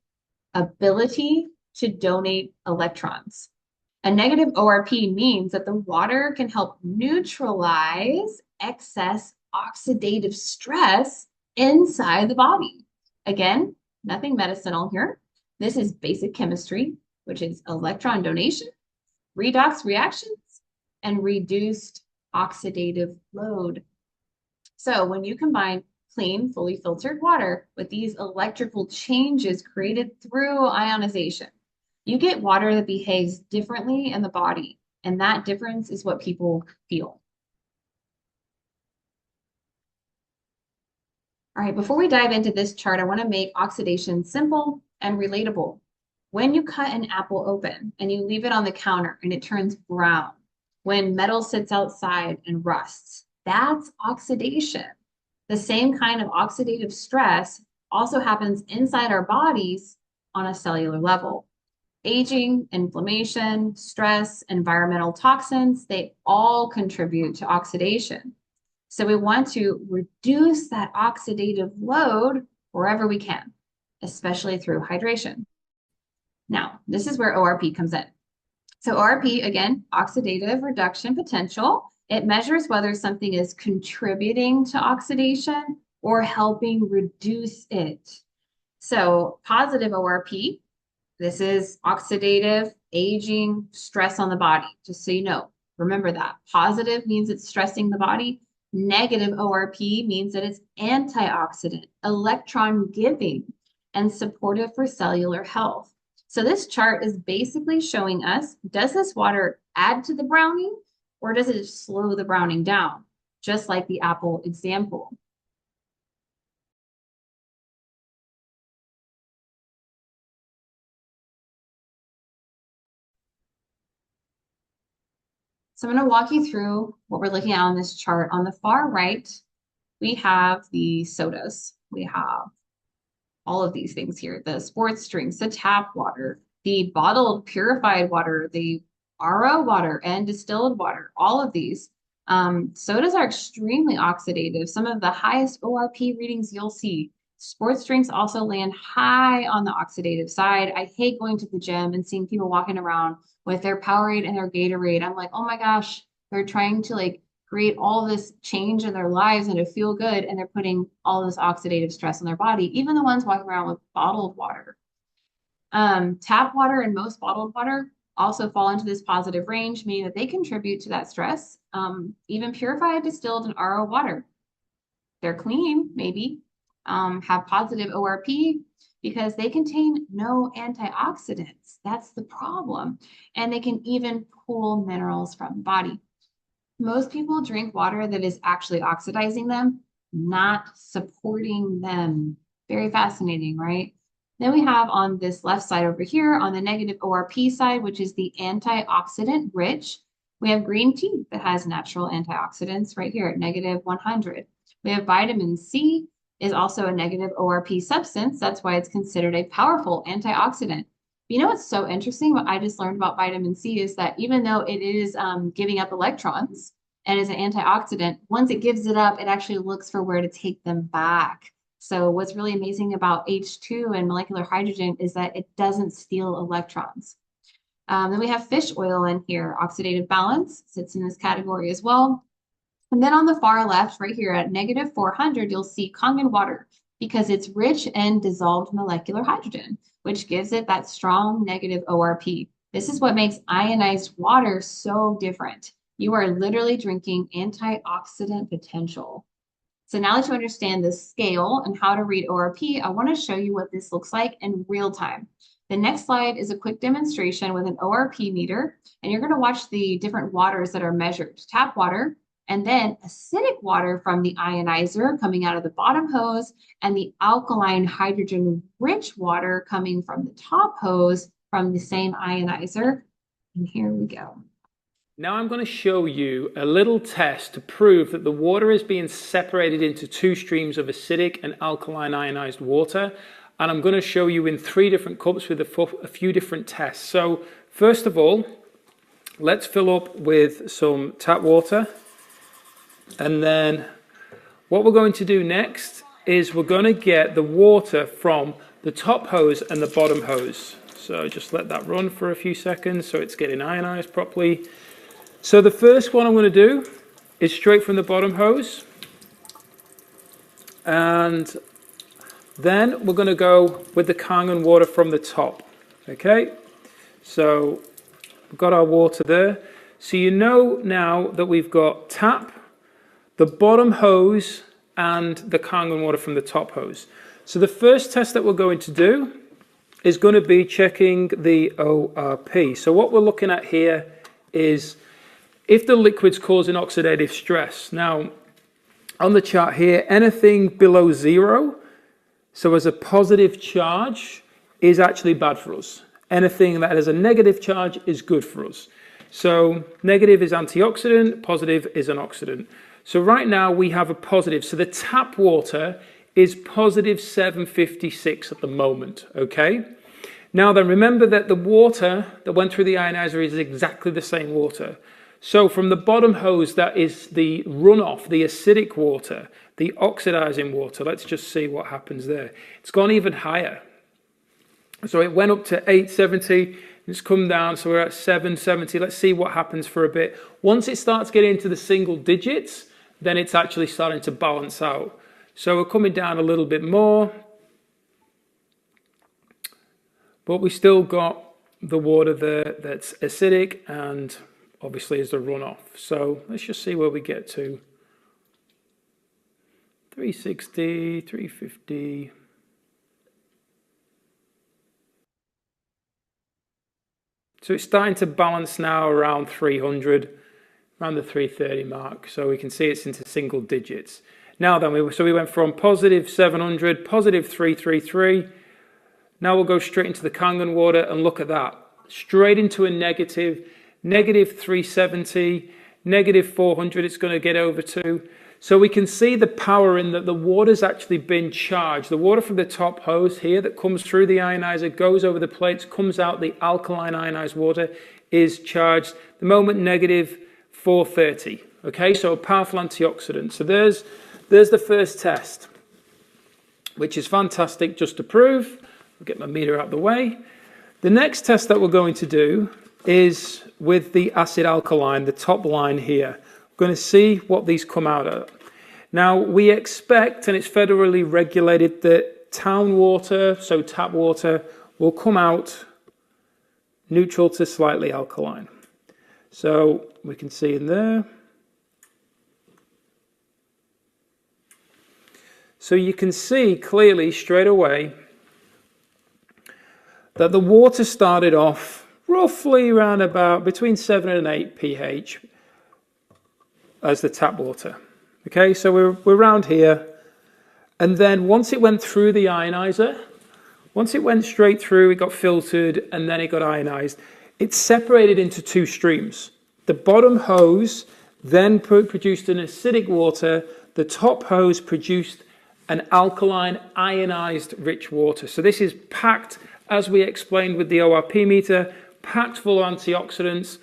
ability to donate electrons. A negative ORP means that the water can help neutralize excess oxidative stress inside the body. Again, nothing medicinal here. This is basic chemistry, which is electron donation, redox reactions, and reduced oxidative load. So when you combine clean, fully filtered water with these electrical changes created through ionization, you get water that behaves differently in the body. And that difference is what people feel. All right, before we dive into this chart, I want to make oxidation simple and relatable. When you cut an apple open and you leave it on the counter and it turns brown, when metal sits outside and rusts, that's oxidation. The same kind of oxidative stress also happens inside our bodies on a cellular level. Aging, inflammation, stress, environmental toxins, they all contribute to oxidation. So we want to reduce that oxidative load wherever we can, especially through hydration. Now, this is where ORP comes in. So ORP, again, oxidative reduction potential. It measures whether something is contributing to oxidation or helping reduce it. So positive ORP, this is oxidative, aging, stress on the body, just so you know. Remember that. Positive means it's stressing the body. Negative ORP means that it's antioxidant, electron giving, and supportive for cellular health. So this chart is basically showing us, does this water add to the browning or does it slow the browning down? Just like the apple example. So I'm going to walk you through what we're looking at on this chart. On the far right, we have the sodas. We have all of these things here, the sports drinks, the tap water, the bottled purified water, the RO water, and distilled water, all of these. Sodas are extremely oxidative, some of the highest ORP readings you'll see. Sports drinks also land high on the oxidative side. I hate going to the gym and seeing people walking around with their Powerade and their Gatorade. I'm like, oh my gosh, they're trying to like create all this change in their lives and to feel good, and they're putting all this oxidative stress on their body, even the ones walking around with bottled water. Tap water and most bottled water also fall into this positive range, meaning that they contribute to that stress. Even purified, distilled, and RO water. They're clean, maybe, have positive ORP because they contain no antioxidants. That's the problem. And they can even pull minerals from the body. Most people drink water that is actually oxidizing them, not supporting them. Very fascinating, right? Then we have on this left side over here on the negative ORP side, which is the antioxidant rich. We have green tea that has natural antioxidants right here at negative 100. We have vitamin C is also a negative ORP substance. That's why it's considered a powerful antioxidant. You know what's so interesting? What I just learned about vitamin C is that even though it is giving up electrons and is an antioxidant, once it gives it up, it actually looks for where to take them back. So what's really amazing about H2 and molecular hydrogen is that it doesn't steal electrons. Then we have fish oil in here. Oxidative balance sits in this category as well. And then on the far left, right here at negative 400, you'll see Kangen water because it's rich in dissolved molecular hydrogen, which gives it that strong negative ORP. This is what makes ionized water so different. You are literally drinking antioxidant potential. So now that you understand the scale and how to read ORP, I want to show you what this looks like in real time. The next slide is a quick demonstration with an ORP meter, and you're going to watch the different waters that are measured. Tap water, and then acidic water from the ionizer coming out of the bottom hose, and the alkaline hydrogen-rich water coming from the top hose from the same ionizer. And here we go. Now I'm going to show you a little test to prove that the water is being separated into two streams of acidic and alkaline ionized water. And I'm going to show you in 3 different cups with a few different tests. So First of all, let's fill up with some tap water. And then what we're going to do next is we're going to get the water from the top hose and the bottom hose. So just let that run for a few seconds so it's getting ionized properly. So the first one I'm going to do is straight from the bottom hose. And then we're going to go with the Kangen water from the top. Okay, so we've got our water there. So you know now that we've got tap, the bottom hose, and the Kangen water from the top hose. So the first test that we're going to do is going to be checking the ORP. So what we're looking at here is if the liquid's causing oxidative stress. Now, on the chart here, anything below 0, so as a positive charge, is actually bad for us. Anything that has a negative charge is good for us. So negative is antioxidant, positive is an oxidant. So right now we have a positive. So the tap water is positive 756 at the moment, okay? Now then, remember that the water that went through the ionizer is exactly the same water. So from the bottom hose, that is the runoff, the acidic water, the oxidizing water. Let's just see what happens there. It's gone even higher. So it went up to 870, it's come down, so we're at 770. Let's see what happens for a bit. Once it starts getting into the single digits, then it's actually starting to balance out. So we're coming down a little bit more, but we still got the water there that's acidic and obviously is the runoff. So let's just see where we get to. 360, 350. So it's starting to balance now around 300, around the 330 mark. So we can see it's into single digits. Now then, we went from positive 700, positive 333. Now we'll go straight into the Kangen water and look at that. Straight into a negative, negative 370, negative 400 it's going to get over to. So we can see the power in that the water's actually been charged. The water from the top hose here that comes through the ionizer, goes over the plates, comes out, the alkaline ionized water is charged. The moment negative 430. Okay, so a powerful antioxidant. So there's the first test, which is fantastic just to prove. I'll get my meter out of the way. The next test that we're going to do is with the acid alkaline, the top line here. We're going to see what these come out at. Now, we expect, and it's federally regulated, that town water, so tap water, will come out neutral to slightly alkaline. So we can see in there. So you can see clearly straight away that the water started off roughly around about between 7 and 8 pH as the tap water. Okay, so we're around here. And then once it went through the ionizer, once it went straight through, it got filtered and then it got ionized, it's separated into two streams. The bottom hose then produced an acidic water. The top hose produced an alkaline ionized rich water. So this is packed, as we explained with the ORP meter, packed full of antioxidants.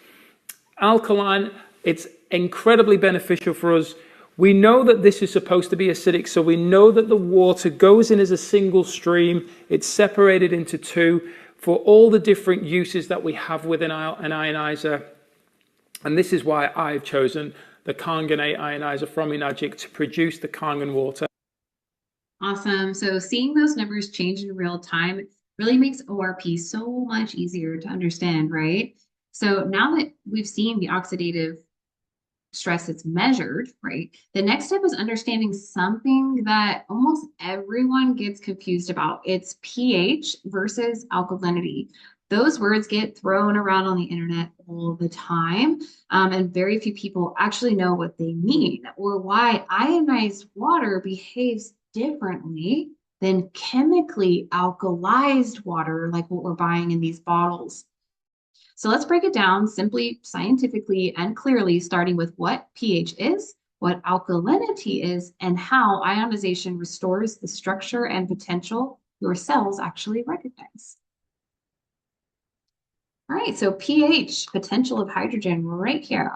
Alkaline, it's incredibly beneficial for us. We know that this is supposed to be acidic, so we know that the water goes in as a single stream. It's separated into two for all the different uses that we have within an ionizer. And this is why I've chosen the Kangen ionizer from Enagic to produce the Kangen water. Awesome. So seeing those numbers change in real time really makes ORP so much easier to understand, right? So now that we've seen the oxidative stress that's measured, right? The next step is understanding something that almost everyone gets confused about. It's pH versus alkalinity. Those words get thrown around on the internet all the time, and very few people actually know what they mean or why ionized water behaves differently than chemically alkalized water like what we're buying in these bottles. So let's break it down simply, scientifically, and clearly, starting with what pH is, what alkalinity is, and how ionization restores the structure and potential your cells actually recognize. All right, so pH, potential of hydrogen, right here.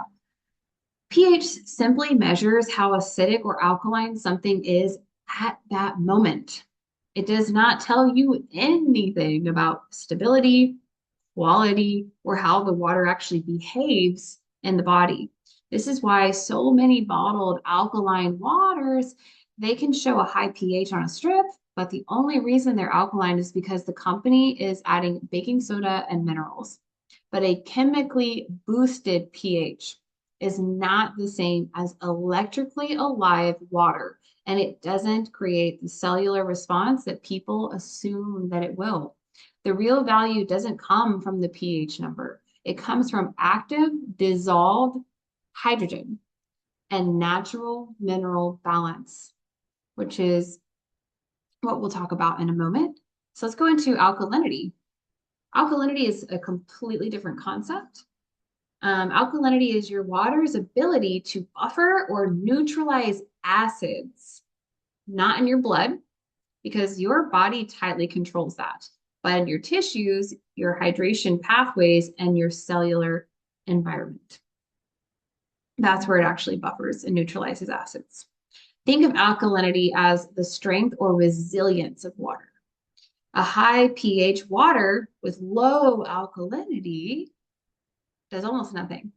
pH simply measures how acidic or alkaline something is at that moment. It does not tell you anything about stability, quality, or how the water actually behaves in the body. This is why so many bottled alkaline waters, they can show a high pH on a strip, but the only reason they're alkaline is because the company is adding baking soda and minerals. But a chemically boosted pH is not the same as electrically alive water, and it doesn't create the cellular response that people assume that it will. The real value doesn't come from the pH number. It comes from active dissolved hydrogen and natural mineral balance, which is what we'll talk about in a moment. So let's go into alkalinity. Alkalinity is a completely different concept. Alkalinity is your water's ability to buffer or neutralize acids, not in your blood, because your body tightly controls that, but in your tissues, your hydration pathways, and your cellular environment. That's where it actually buffers and neutralizes acids. Think of alkalinity as the strength or resilience of water. A high pH water with low alkalinity does almost nothing.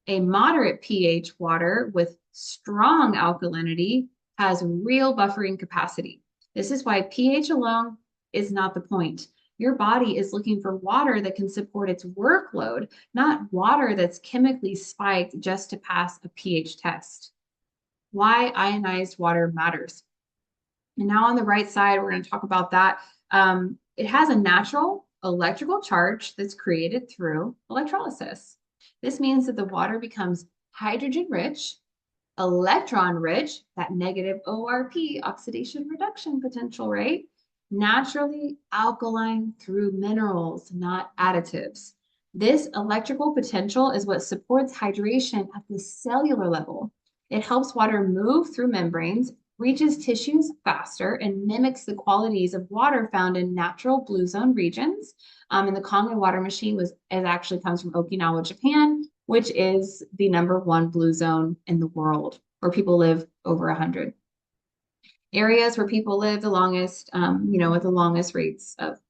A moderate pH water with strong alkalinity has real buffering capacity. This is why pH alone is not the point. Your body is looking for water that can support its workload, not water that's chemically spiked just to pass a pH test. Why ionized water matters. And now on the right side, we're going to talk about that. It has a natural electrical charge that's created through electrolysis. This means that the water becomes hydrogen rich, electron rich, that negative ORP, oxidation reduction potential, right? Naturally alkaline through minerals, not additives. This electrical potential is what supports hydration at the cellular level. It helps water move through membranes, reaches tissues faster, and mimics the qualities of water found in natural blue zone regions. And the Kangen water machine it actually comes from Okinawa, Japan, which is the #1 blue zone in the world, where people live over 100. Areas where people live the longest, with the longest rates of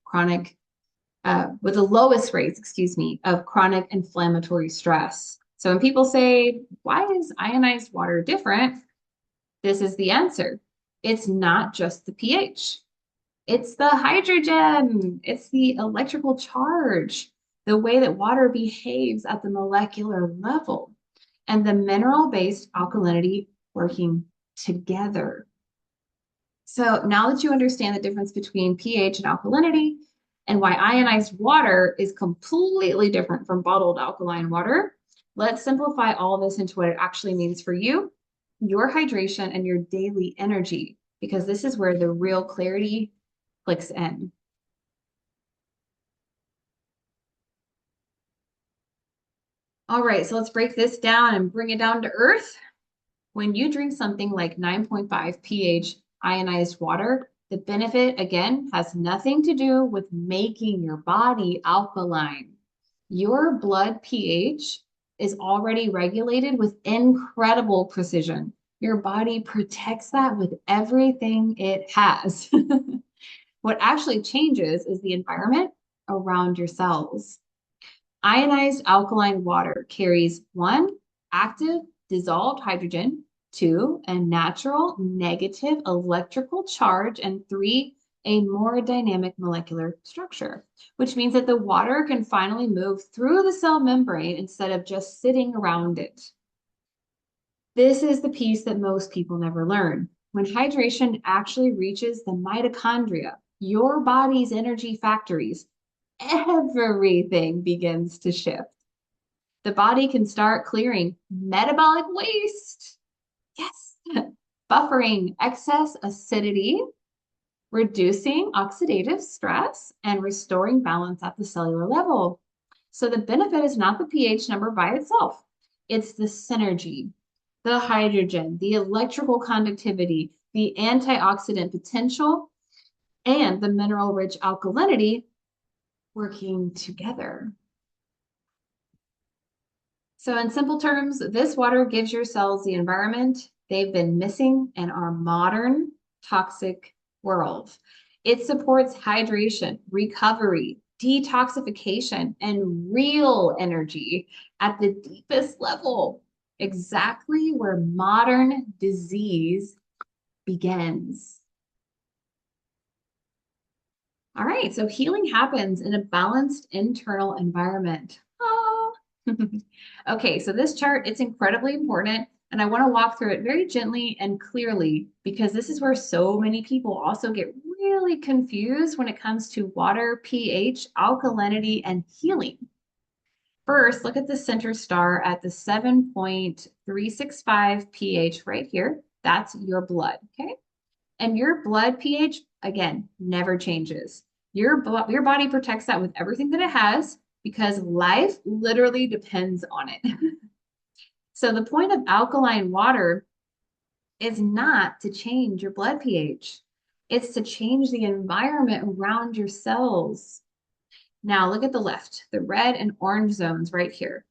with the lowest rates, of chronic inflammatory stress. So when people say, why is ionized water different? This is the answer. It's not just the pH. It's the hydrogen. It's the electrical charge, the way that water behaves at the molecular level, and the mineral-based alkalinity working together. So now that you understand the difference between pH and alkalinity and why ionized water is completely different from bottled alkaline water, let's simplify all this into what it actually means for you, your hydration, and your daily energy, because this is where the real clarity clicks in. All right, so let's break this down and bring it down to earth. When you drink something like 9.5 pH ionized water, the benefit, again, has nothing to do with making your body alkaline. Your blood pH is already regulated with incredible precision. Your body protects that with everything it has. What actually changes is the environment around your cells. Ionized alkaline water carries 1, active dissolved hydrogen, 2, a natural negative electrical charge, and 3, a more dynamic molecular structure, which means that the water can finally move through the cell membrane instead of just sitting around it. This is the piece that most people never learn. When hydration actually reaches the mitochondria, your body's energy factories, everything begins to shift. The body can start clearing metabolic waste. Yes, buffering excess acidity, reducing oxidative stress, and restoring balance at the cellular level. So the benefit is not the pH number by itself. It's the synergy, the hydrogen, the electrical conductivity, the antioxidant potential, and the mineral-rich alkalinity working together. So in simple terms, this water gives your cells the environment they've been missing in our modern toxic world. It supports hydration, recovery, detoxification, and real energy at the deepest level, exactly where modern disease begins. All right, so healing happens in a balanced internal environment. Oh. Okay, so this chart, it's incredibly important, and I want to walk through it very gently and clearly because this is where so many people also get really confused when it comes to water, pH, alkalinity, and healing. First, look at the center star at the 7.365 pH right here. That's your blood, okay? And your blood pH, again, never changes. Your body protects that with everything that it has because life literally depends on it. So the point of alkaline water is not to change your blood pH. It's to change the environment around your cells. Now look at the left, the red and orange zones right here.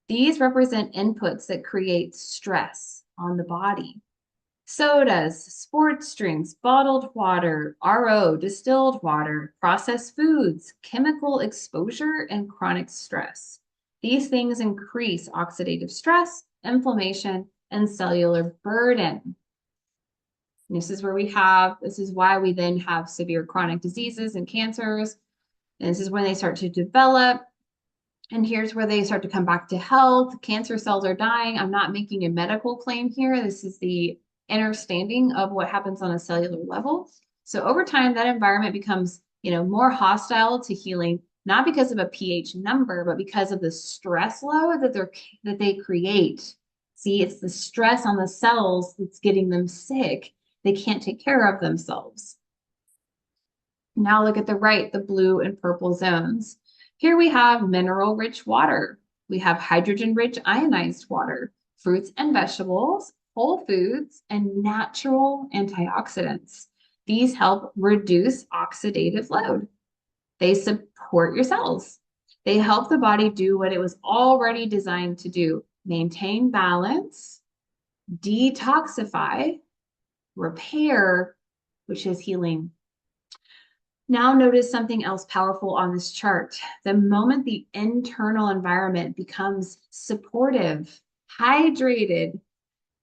These represent inputs that create stress on the body. Sodas, sports drinks, bottled water, RO, distilled water, processed foods, chemical exposure, and chronic stress. These things increase oxidative stress, inflammation, and cellular burden. And this is why we then have severe chronic diseases and cancers. And this is when they start to develop. And here's where they start to come back to health. Cancer cells are dying. I'm not making a medical claim here. This is the understanding of what happens on a cellular level. So over time, that environment becomes, more hostile to healing, not because of a pH number, but because of the stress load that they create. See, it's the stress on the cells that's getting them sick. They can't take care of themselves. Now look at the right, the blue and purple zones. Here we have mineral-rich water. We have hydrogen-rich ionized water, fruits and vegetables, whole foods, and natural antioxidants. These help reduce oxidative load. They support your cells. They help the body do what it was already designed to do: maintain balance, detoxify, repair, which is healing. Now notice something else powerful on this chart. The moment the internal environment becomes supportive, hydrated,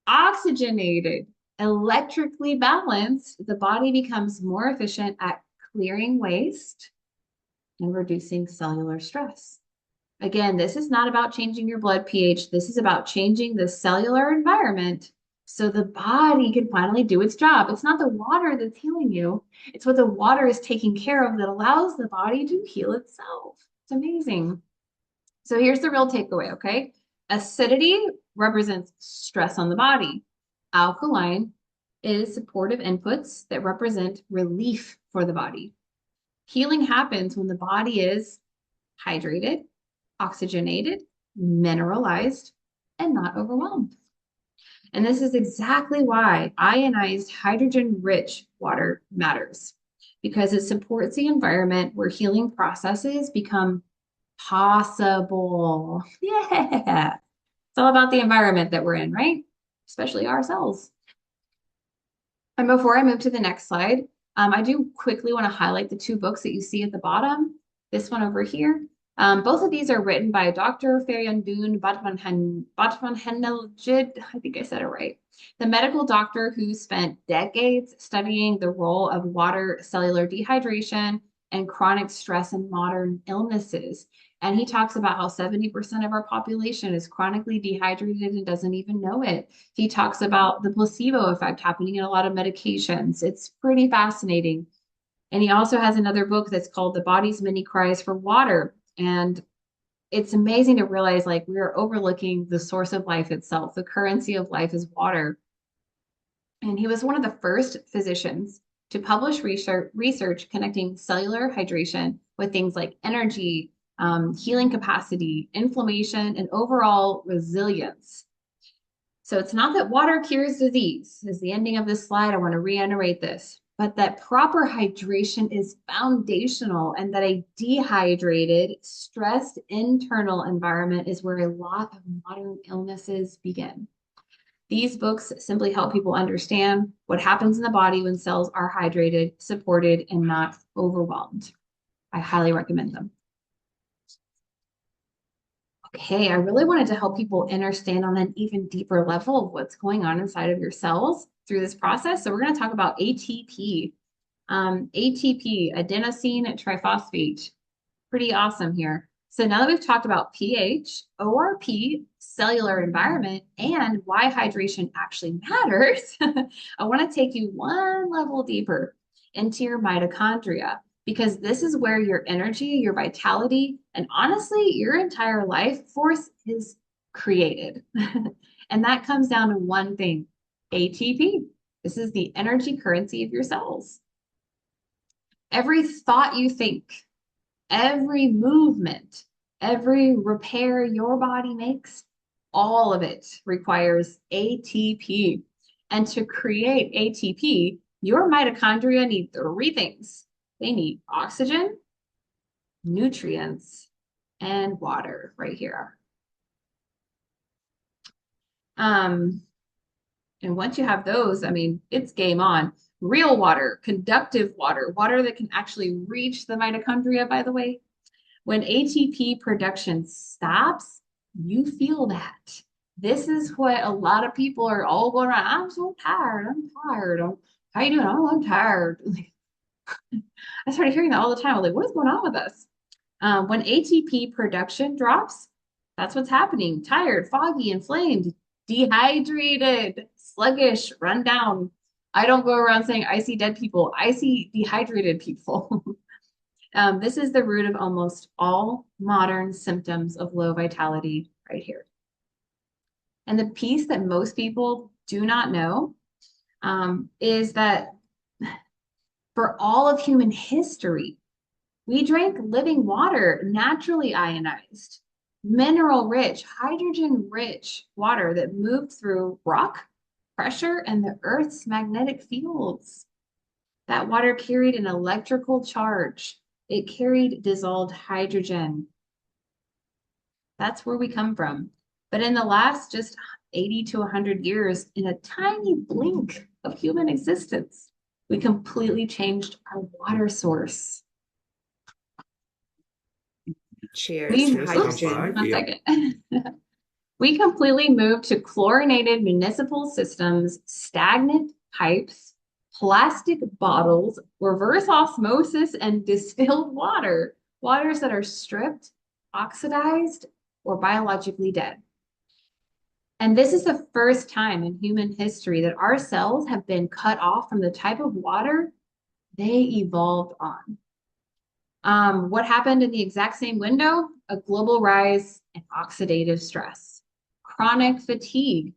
oxygenated, electrically balanced, the body becomes more efficient at clearing waste and reducing cellular stress. Again, this is not about changing your blood pH. This is about changing the cellular environment so the body can finally do its job. It's not the water that's healing you. It's what the water is taking care of that allows the body to heal itself. It's amazing. So here's the real takeaway, okay? Acidity represents stress on the body. Alkaline is supportive inputs that represent relief for the body. Healing happens when the body is hydrated, oxygenated, mineralized, and not overwhelmed. And this is exactly why ionized hydrogen-rich water matters, because it supports the environment where healing processes become possible. Yeah. It's all about the environment that we're in, right? Especially ourselves. And before I move to the next slide, I do quickly want to highlight the two books that you see at the bottom. This one over here. Both of these are written by Dr. Feryandun Batmanhenelgid. I think I said it right. The medical doctor who spent decades studying the role of water, cellular dehydration, and chronic stress in modern illnesses. And he talks about how 70% of our population is chronically dehydrated and doesn't even know it. He talks about the placebo effect happening in a lot of medications. It's pretty fascinating. And he also has another book that's called The Body's Many Cries for Water. And it's amazing to realize like we are overlooking the source of life itself. The currency of life is water. And he was one of the first physicians to publish research connecting cellular hydration with things like energy, healing capacity, inflammation, and overall resilience. So it's not that water cures disease. As the ending of this slide, I want to reiterate this. but that proper hydration is foundational and that a dehydrated, stressed internal environment is where a lot of modern illnesses begin. These books simply help people understand what happens in the body when cells are hydrated, supported, and not overwhelmed. I highly recommend them. Okay, I really wanted to help people understand on an even deeper level of what's going on inside of your cells through this process. So we're going to talk about ATP. ATP, adenosine triphosphate. Pretty awesome here. So now that we've talked about pH, ORP, cellular environment, and why hydration actually matters, I want to take you one level deeper into your mitochondria, because this is where your energy, your vitality, and honestly, your entire life force is created. And that comes down to one thing, ATP. This is the energy currency of your cells. Every thought you think, every movement, every repair your body makes, all of it requires ATP. And to create ATP, your mitochondria need three things. They need oxygen, nutrients, and water right here. And once you have those, I mean, it's game on. Real water, conductive water, water that can actually reach the mitochondria, by the way. When ATP production stops, you feel that. This is what a lot of people are all going around. I'm so tired. I'm tired. How you doing? Oh, I'm tired. I started hearing that all the time. I'm like, what is going on with us? When ATP production drops, that's what's happening. Tired, foggy, inflamed, dehydrated, sluggish, run down. I don't go around saying I see dead people. I see dehydrated people. This is the root of almost all modern symptoms of low vitality right here. And the piece that most people do not know is that for all of human history, we drank living water, naturally ionized, mineral rich, hydrogen rich water that moved through rock, pressure, and the Earth's magnetic fields. That water carried an electrical charge. It carried dissolved hydrogen. That's where we come from. But in the last just 80 to 100 years, in a tiny blink of human existence, we completely changed our water source. Cheers to hydrogen. One second. We completely moved to chlorinated municipal systems, stagnant pipes, plastic bottles, reverse osmosis, and distilled water, waters that are stripped, oxidized, or biologically dead. And this is the first time in human history that our cells have been cut off from the type of water they evolved on. What happened in the exact same window? A global rise in oxidative stress, chronic fatigue,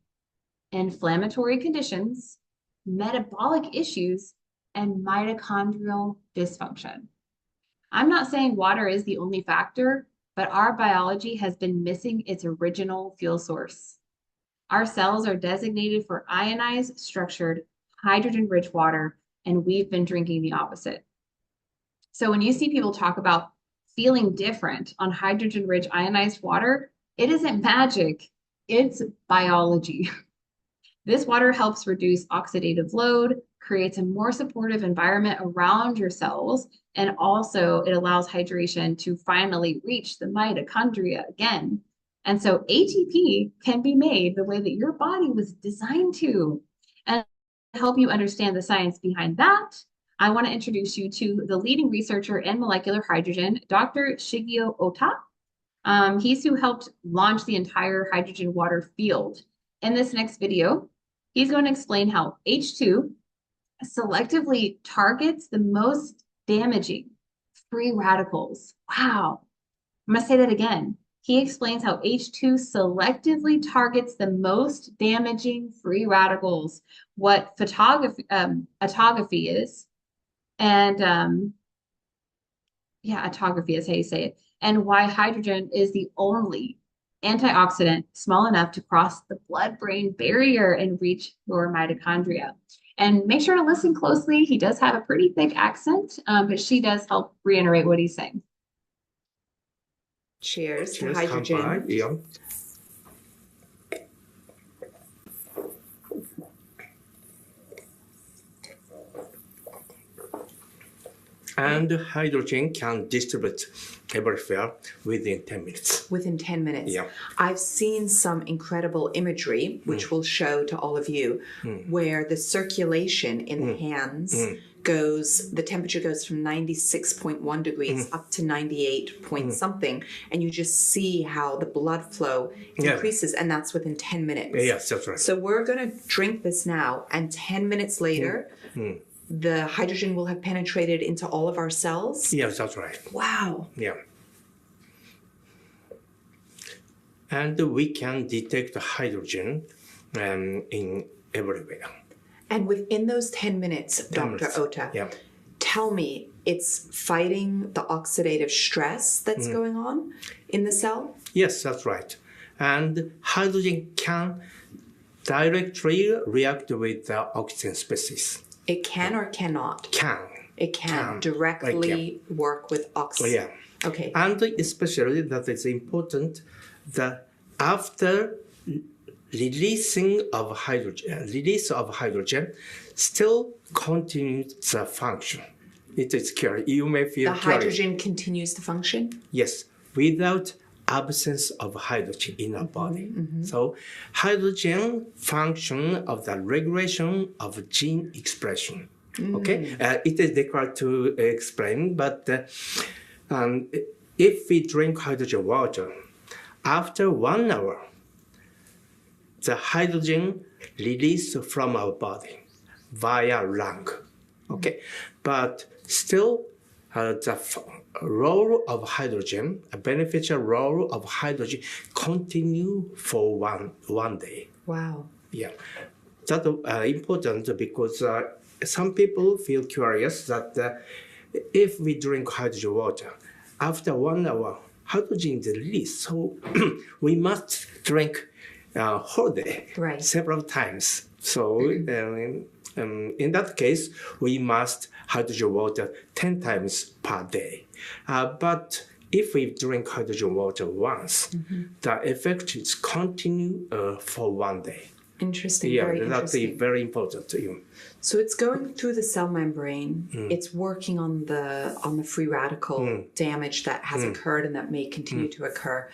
inflammatory conditions, metabolic issues, and mitochondrial dysfunction. I'm not saying water is the only factor, but our biology has been missing its original fuel source. Our cells are designated for ionized, structured, hydrogen-rich water, and we've been drinking the opposite. So when you see people talk about feeling different on hydrogen-rich ionized water, it isn't magic, it's biology. This water helps reduce oxidative load, creates a more supportive environment around your cells, and also it allows hydration to finally reach the mitochondria again. And so ATP can be made the way that your body was designed to. And to help you understand the science behind that, I want to introduce you to the leading researcher in molecular hydrogen, Dr. Shigeo Ota. He's who helped launch the entire hydrogen water field. In this next video, he's going to explain how H2 selectively targets the most damaging free radicals. Wow. I'm going to say that again. He explains how H2 selectively targets the most damaging free radicals, what autophagy is, and autophagy is how you say it, and why hydrogen is the only antioxidant small enough to cross the blood-brain barrier and reach your mitochondria. And make sure to listen closely. He does have a pretty thick accent, but she does help reiterate what he's saying. Cheers to Cheers, hydrogen. kanpai. Yeah. And hydrogen can distribute everywhere within 10 minutes. Within 10 minutes. Yeah. I've seen some incredible imagery, which we'll show to all of you, where the circulation in the hands goes, the temperature goes from 96.1 degrees up to 98 point something, and you just see how the blood flow increases, and that's within 10 minutes. Yes, that's right. So we're going to drink this now, and 10 minutes later, the hydrogen will have penetrated into all of our cells? Yes, that's right. Wow. Yeah. And we can detect the hydrogen in everywhere. And within those 10 minutes, 10 Dr. minutes. Ota, Yeah. tell me, it's fighting the oxidative stress that's going on in the cell? Yes, that's right. And hydrogen can directly react with the oxygen species. It can or cannot? Can. It can Can. directly work with oxygen. Yeah. Okay. And especially that is important that after release of hydrogen still continues the function. It is curious. You may feel The curious. hydrogen continues to function? Yes, without absence of hydrogen in our body. So hydrogen function of the regulation of gene expression. Okay, it is difficult to explain, but if we drink hydrogen water, after 1 hour, the hydrogen released from our body via lung. Okay, but still the role of hydrogen, a beneficial role of hydrogen, continue for one day. Wow. Yeah, that's important because some people feel curious that if we drink hydrogen water, after 1 hour, hydrogen is released. So we must drink whole day, Right. several times. So in that case, we must hydrogen water 10 times per day. But if we drink hydrogen water once, the effect is continue for 1 day. Interesting. Yeah, Very that's interesting. very important to you. So it's going through the cell membrane. It's working on the free radical damage that has occurred and that may continue to occur.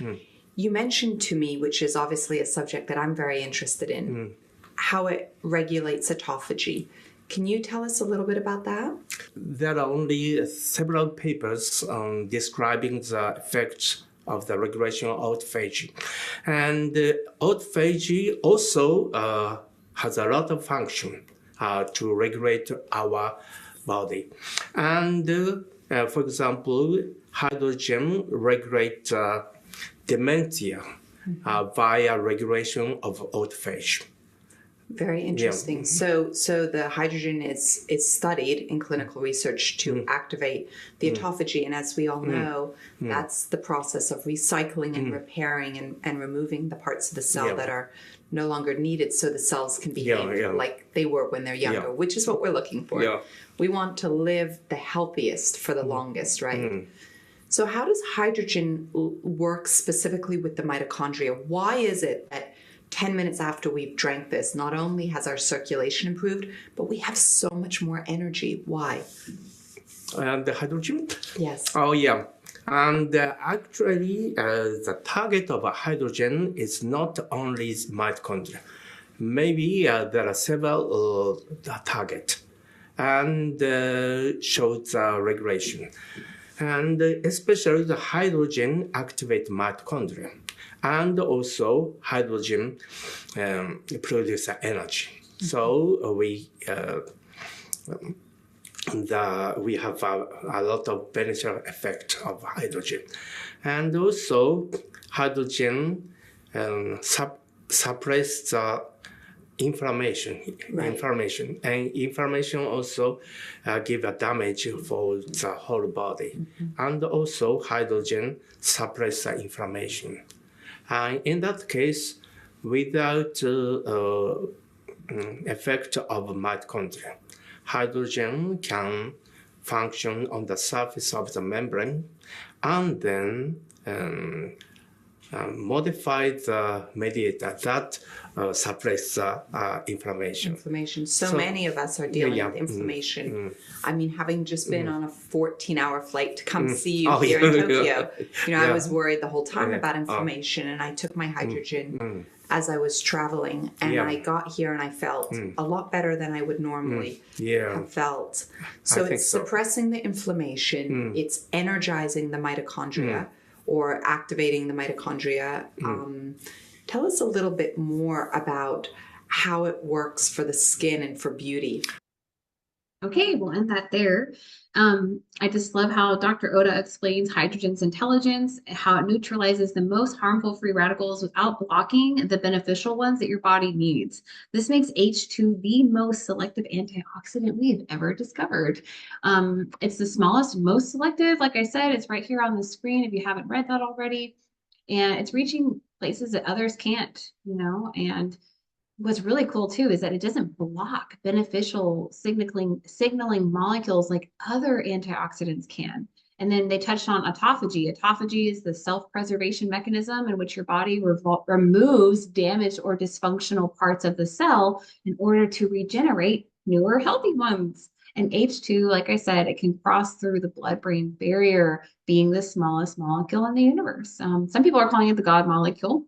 You mentioned to me, which is obviously a subject that I'm very interested in, how it regulates autophagy. Can you tell us a little bit about that? There are only several papers describing the effects of the regulation of autophagy. And autophagy also has a lot of function to regulate our body. And for example, hydrogen regulates dementia via regulation of autophagy. Very interesting. So the hydrogen is studied in clinical research to activate the autophagy. And as we all know, that's the process of recycling and repairing and removing the parts of the cell that are no longer needed so the cells can behave like they were when they're younger, which is what we're looking for. Yeah. We want to live the healthiest for the longest, right? So how does hydrogen work specifically with the mitochondria? Why is it that 10 minutes after we've drank this, not only has our circulation improved, but we have so much more energy? Why? And the hydrogen? Yes. Oh, yeah. And actually, the target of hydrogen is not only mitochondria. Maybe there are several targets and shows regulation. And especially the hydrogen activate mitochondria. And also hydrogen produces energy. So we have a lot of beneficial effect of hydrogen. And also hydrogen suppress the inflammation. And inflammation also give a damage for the whole body. And also hydrogen suppress the inflammation. In that case, without effect of mitochondria. Hydrogen can function on the surface of the membrane and then modify the mediator that suppress the inflammation. So many of us are dealing with inflammation. I mean, having just been on a 14-hour flight to come see you here in Tokyo, I was worried the whole time about inflammation, and I took my hydrogen as I was traveling, and I got here and I felt a lot better than I would normally have felt. So it's suppressing the inflammation, it's energizing the mitochondria, or activating the mitochondria. Tell us a little bit more about how it works for the skin and for beauty. Okay, we'll end that there. I just love how Dr. Oda explains hydrogen's intelligence, how it neutralizes the most harmful free radicals without blocking the beneficial ones that your body needs. This makes H2 the most selective antioxidant we've ever discovered. It's the smallest, most selective. Like I said, it's right here on the screen if you haven't read that already. And it's reaching places that others can't, and what's really cool too is that it doesn't block beneficial signaling molecules like other antioxidants can. And then they touched on autophagy. Autophagy is the self-preservation mechanism in which your body removes damaged or dysfunctional parts of the cell in order to regenerate newer healthy ones. And H2, like I said, it can cross through the blood-brain barrier, being the smallest molecule in the universe. Some people are calling it the God molecule,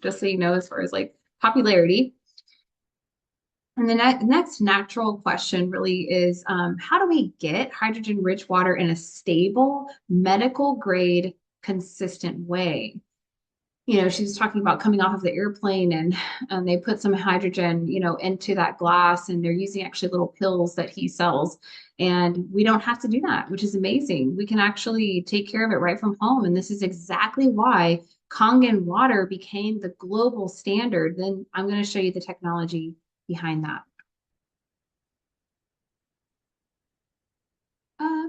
just so you know, as far as like popularity. And the next natural question really is, how do we get hydrogen-rich water in a stable, medical-grade, consistent way? She was talking about coming off of the airplane and they put some hydrogen, into that glass, and they're using actually little pills that he sells. And we don't have to do that, which is amazing. We can actually take care of it right from home. And this is exactly why Kangen water became the global standard. Then I'm going to show you the technology behind that.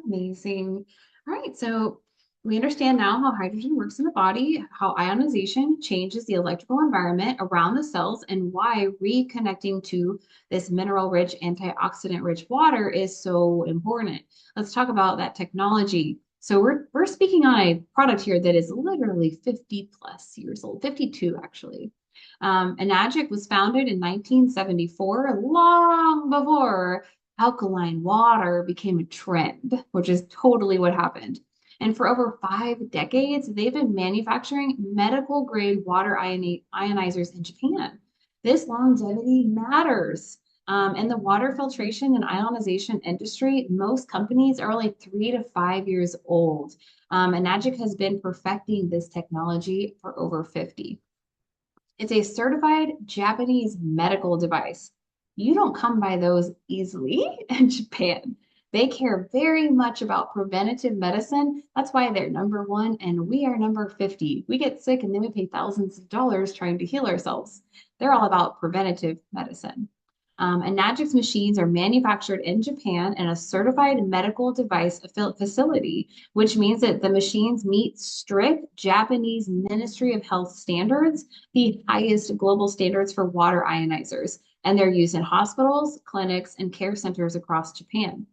Amazing. All right, so we understand now how hydrogen works in the body, how ionization changes the electrical environment around the cells, and why reconnecting to this mineral-rich, antioxidant-rich water is so important. Let's talk about that technology. So we're speaking on a product here that is literally 50 plus years old, 52 actually. Enagic was founded in 1974, long before alkaline water became a trend, which is totally what happened. And for over 5 decades, they've been manufacturing medical grade water ionizers in Japan. This longevity matters. In the water filtration and ionization industry, most companies are only 3 to 5 years old. Enagic has been perfecting this technology for over 50. It's a certified Japanese medical device. You don't come by those easily in Japan. They care very much about preventative medicine. That's why they're #1 and we are number 50. We get sick and then we pay thousands of dollars trying to heal ourselves. They're all about preventative medicine. Enagic's machines are manufactured in Japan in a certified medical device facility, which means that the machines meet strict Japanese Ministry of Health standards, the highest global standards for water ionizers, and they're used in hospitals, clinics, and care centers across Japan.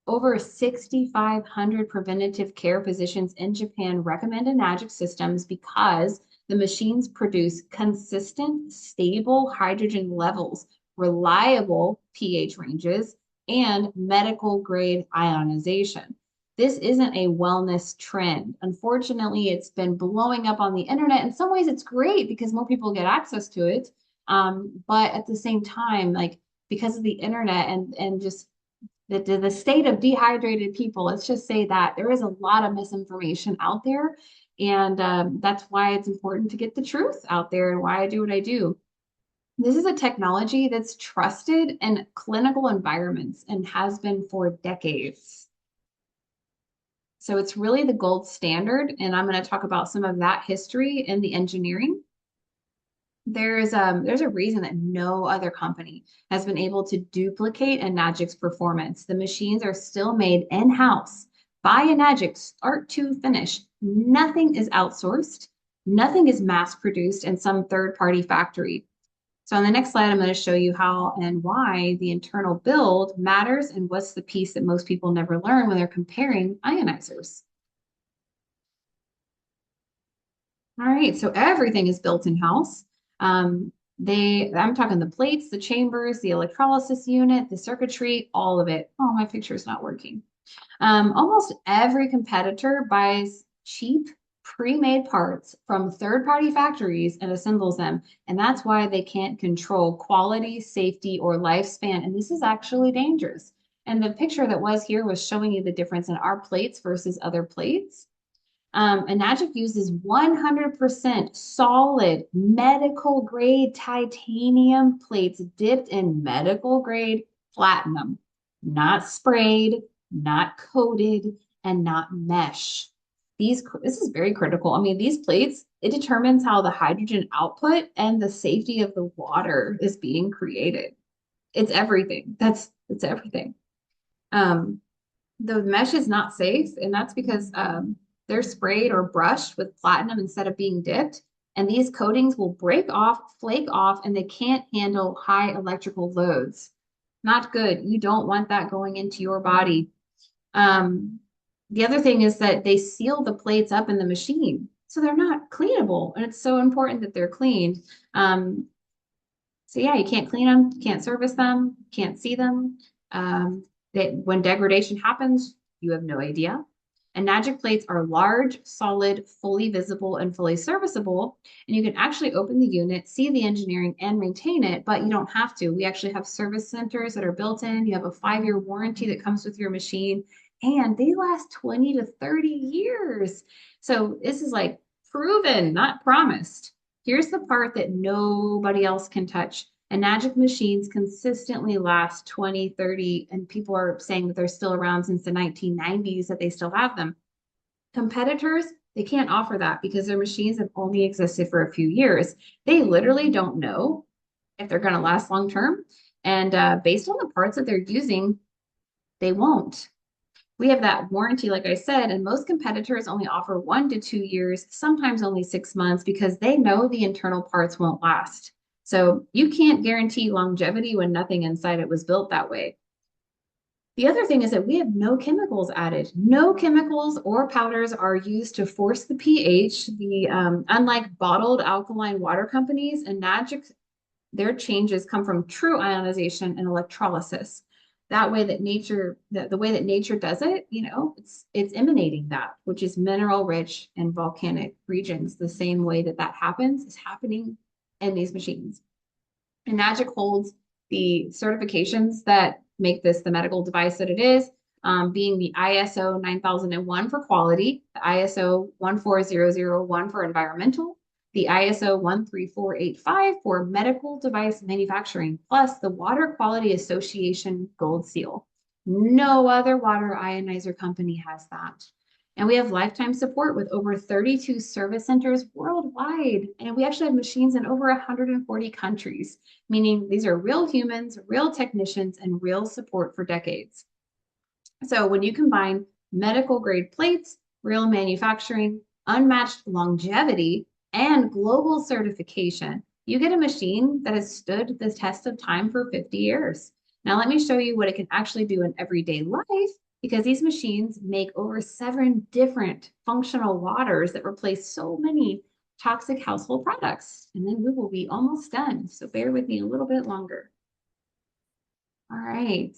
Over 6,500 preventative care physicians in Japan recommend Enagic systems because the machines produce consistent, stable hydrogen levels, reliable pH ranges, and medical grade ionization. This isn't a wellness trend. Unfortunately, it's been blowing up on the internet. In some ways, it's great because more people get access to it. But at the same time, like because of the internet and just the state of dehydrated people, let's just say that there is a lot of misinformation out there. And that's why it's important to get the truth out there and why I do what I do. This is a technology that's trusted in clinical environments and has been for decades. So it's really the gold standard, and I'm going to talk about some of that history in the engineering. There's a reason that no other company has been able to duplicate Enagic's performance. The machines are still made in-house by Enagic, start to finish. Nothing is outsourced. Nothing is mass produced in some third-party factory. So on the next slide, I'm going to show you how and why the internal build matters and what's the piece that most people never learn when they're comparing ionizers. All right, so everything is built in-house. I'm talking the plates, the chambers, the electrolysis unit, the circuitry, all of it. Oh, my picture is not working. Almost every competitor buys cheap pre-made parts from third-party factories and assembles them. And that's why they can't control quality, safety, or lifespan. And this is actually dangerous. And the picture that was here was showing you the difference in our plates versus other plates. Enagic uses 100% solid medical grade titanium plates dipped in medical grade platinum, not sprayed, not coated, and not mesh. This is very critical. I mean, these plates, it determines how the hydrogen output and the safety of the water is being created. It's everything. It's everything. The mesh is not safe, and that's because they're sprayed or brushed with platinum instead of being dipped. And these coatings will break off, flake off, and they can't handle high electrical loads. Not good. You don't want that going into your body. The other thing is that they seal the plates up in the machine, so they're not cleanable. And it's so important that they're cleaned. So yeah, you can't clean them, can't service them, can't see them. When degradation happens, you have no idea. Enagic plates are large, solid, fully visible, and fully serviceable. And you can actually open the unit, see the engineering, and maintain it, but you don't have to. We actually have service centers that are built in. You have a 5-year warranty that comes with your machine, and they last 20 to 30 years. So this is like proven, not promised. Here's the part that nobody else can touch. Enagic machines consistently last 20, 30, and people are saying that they're still around since the 1990s, that they still have them. Competitors, they can't offer that because their machines have only existed for a few years. They literally don't know if they're going to last long term. And based on the parts that they're using, they won't. We have that warranty, like I said, and most competitors only offer 1 to 2 years, sometimes only 6 months, because they know the internal parts won't last. So you can't guarantee longevity when nothing inside it was built that way. The other thing is that we have no chemicals added. No chemicals or powders are used to force the pH. Unlike bottled alkaline water companies, Enagic, their changes come from true ionization and electrolysis. That way that nature, the way that nature does it, it's emanating that, which is mineral rich and volcanic regions. The same way that happens is happening in these machines. Enagic holds the certifications that make this the medical device that it is, being the ISO 9001 for quality, the ISO 14001 for environmental, the ISO 13485 for medical device manufacturing, plus the Water Quality Association Gold Seal. No other water ionizer company has that. And we have lifetime support with over 32 service centers worldwide. And we actually have machines in over 140 countries, meaning these are real humans, real technicians, and real support for decades. So when you combine medical grade plates, real manufacturing, unmatched longevity, and global certification, you get a machine that has stood the test of time for 50 years. Now, let me show you what it can actually do in everyday life, because these machines make over 7 different functional waters that replace so many toxic household products. And then we will be almost done. So bear with me a little bit longer. All right.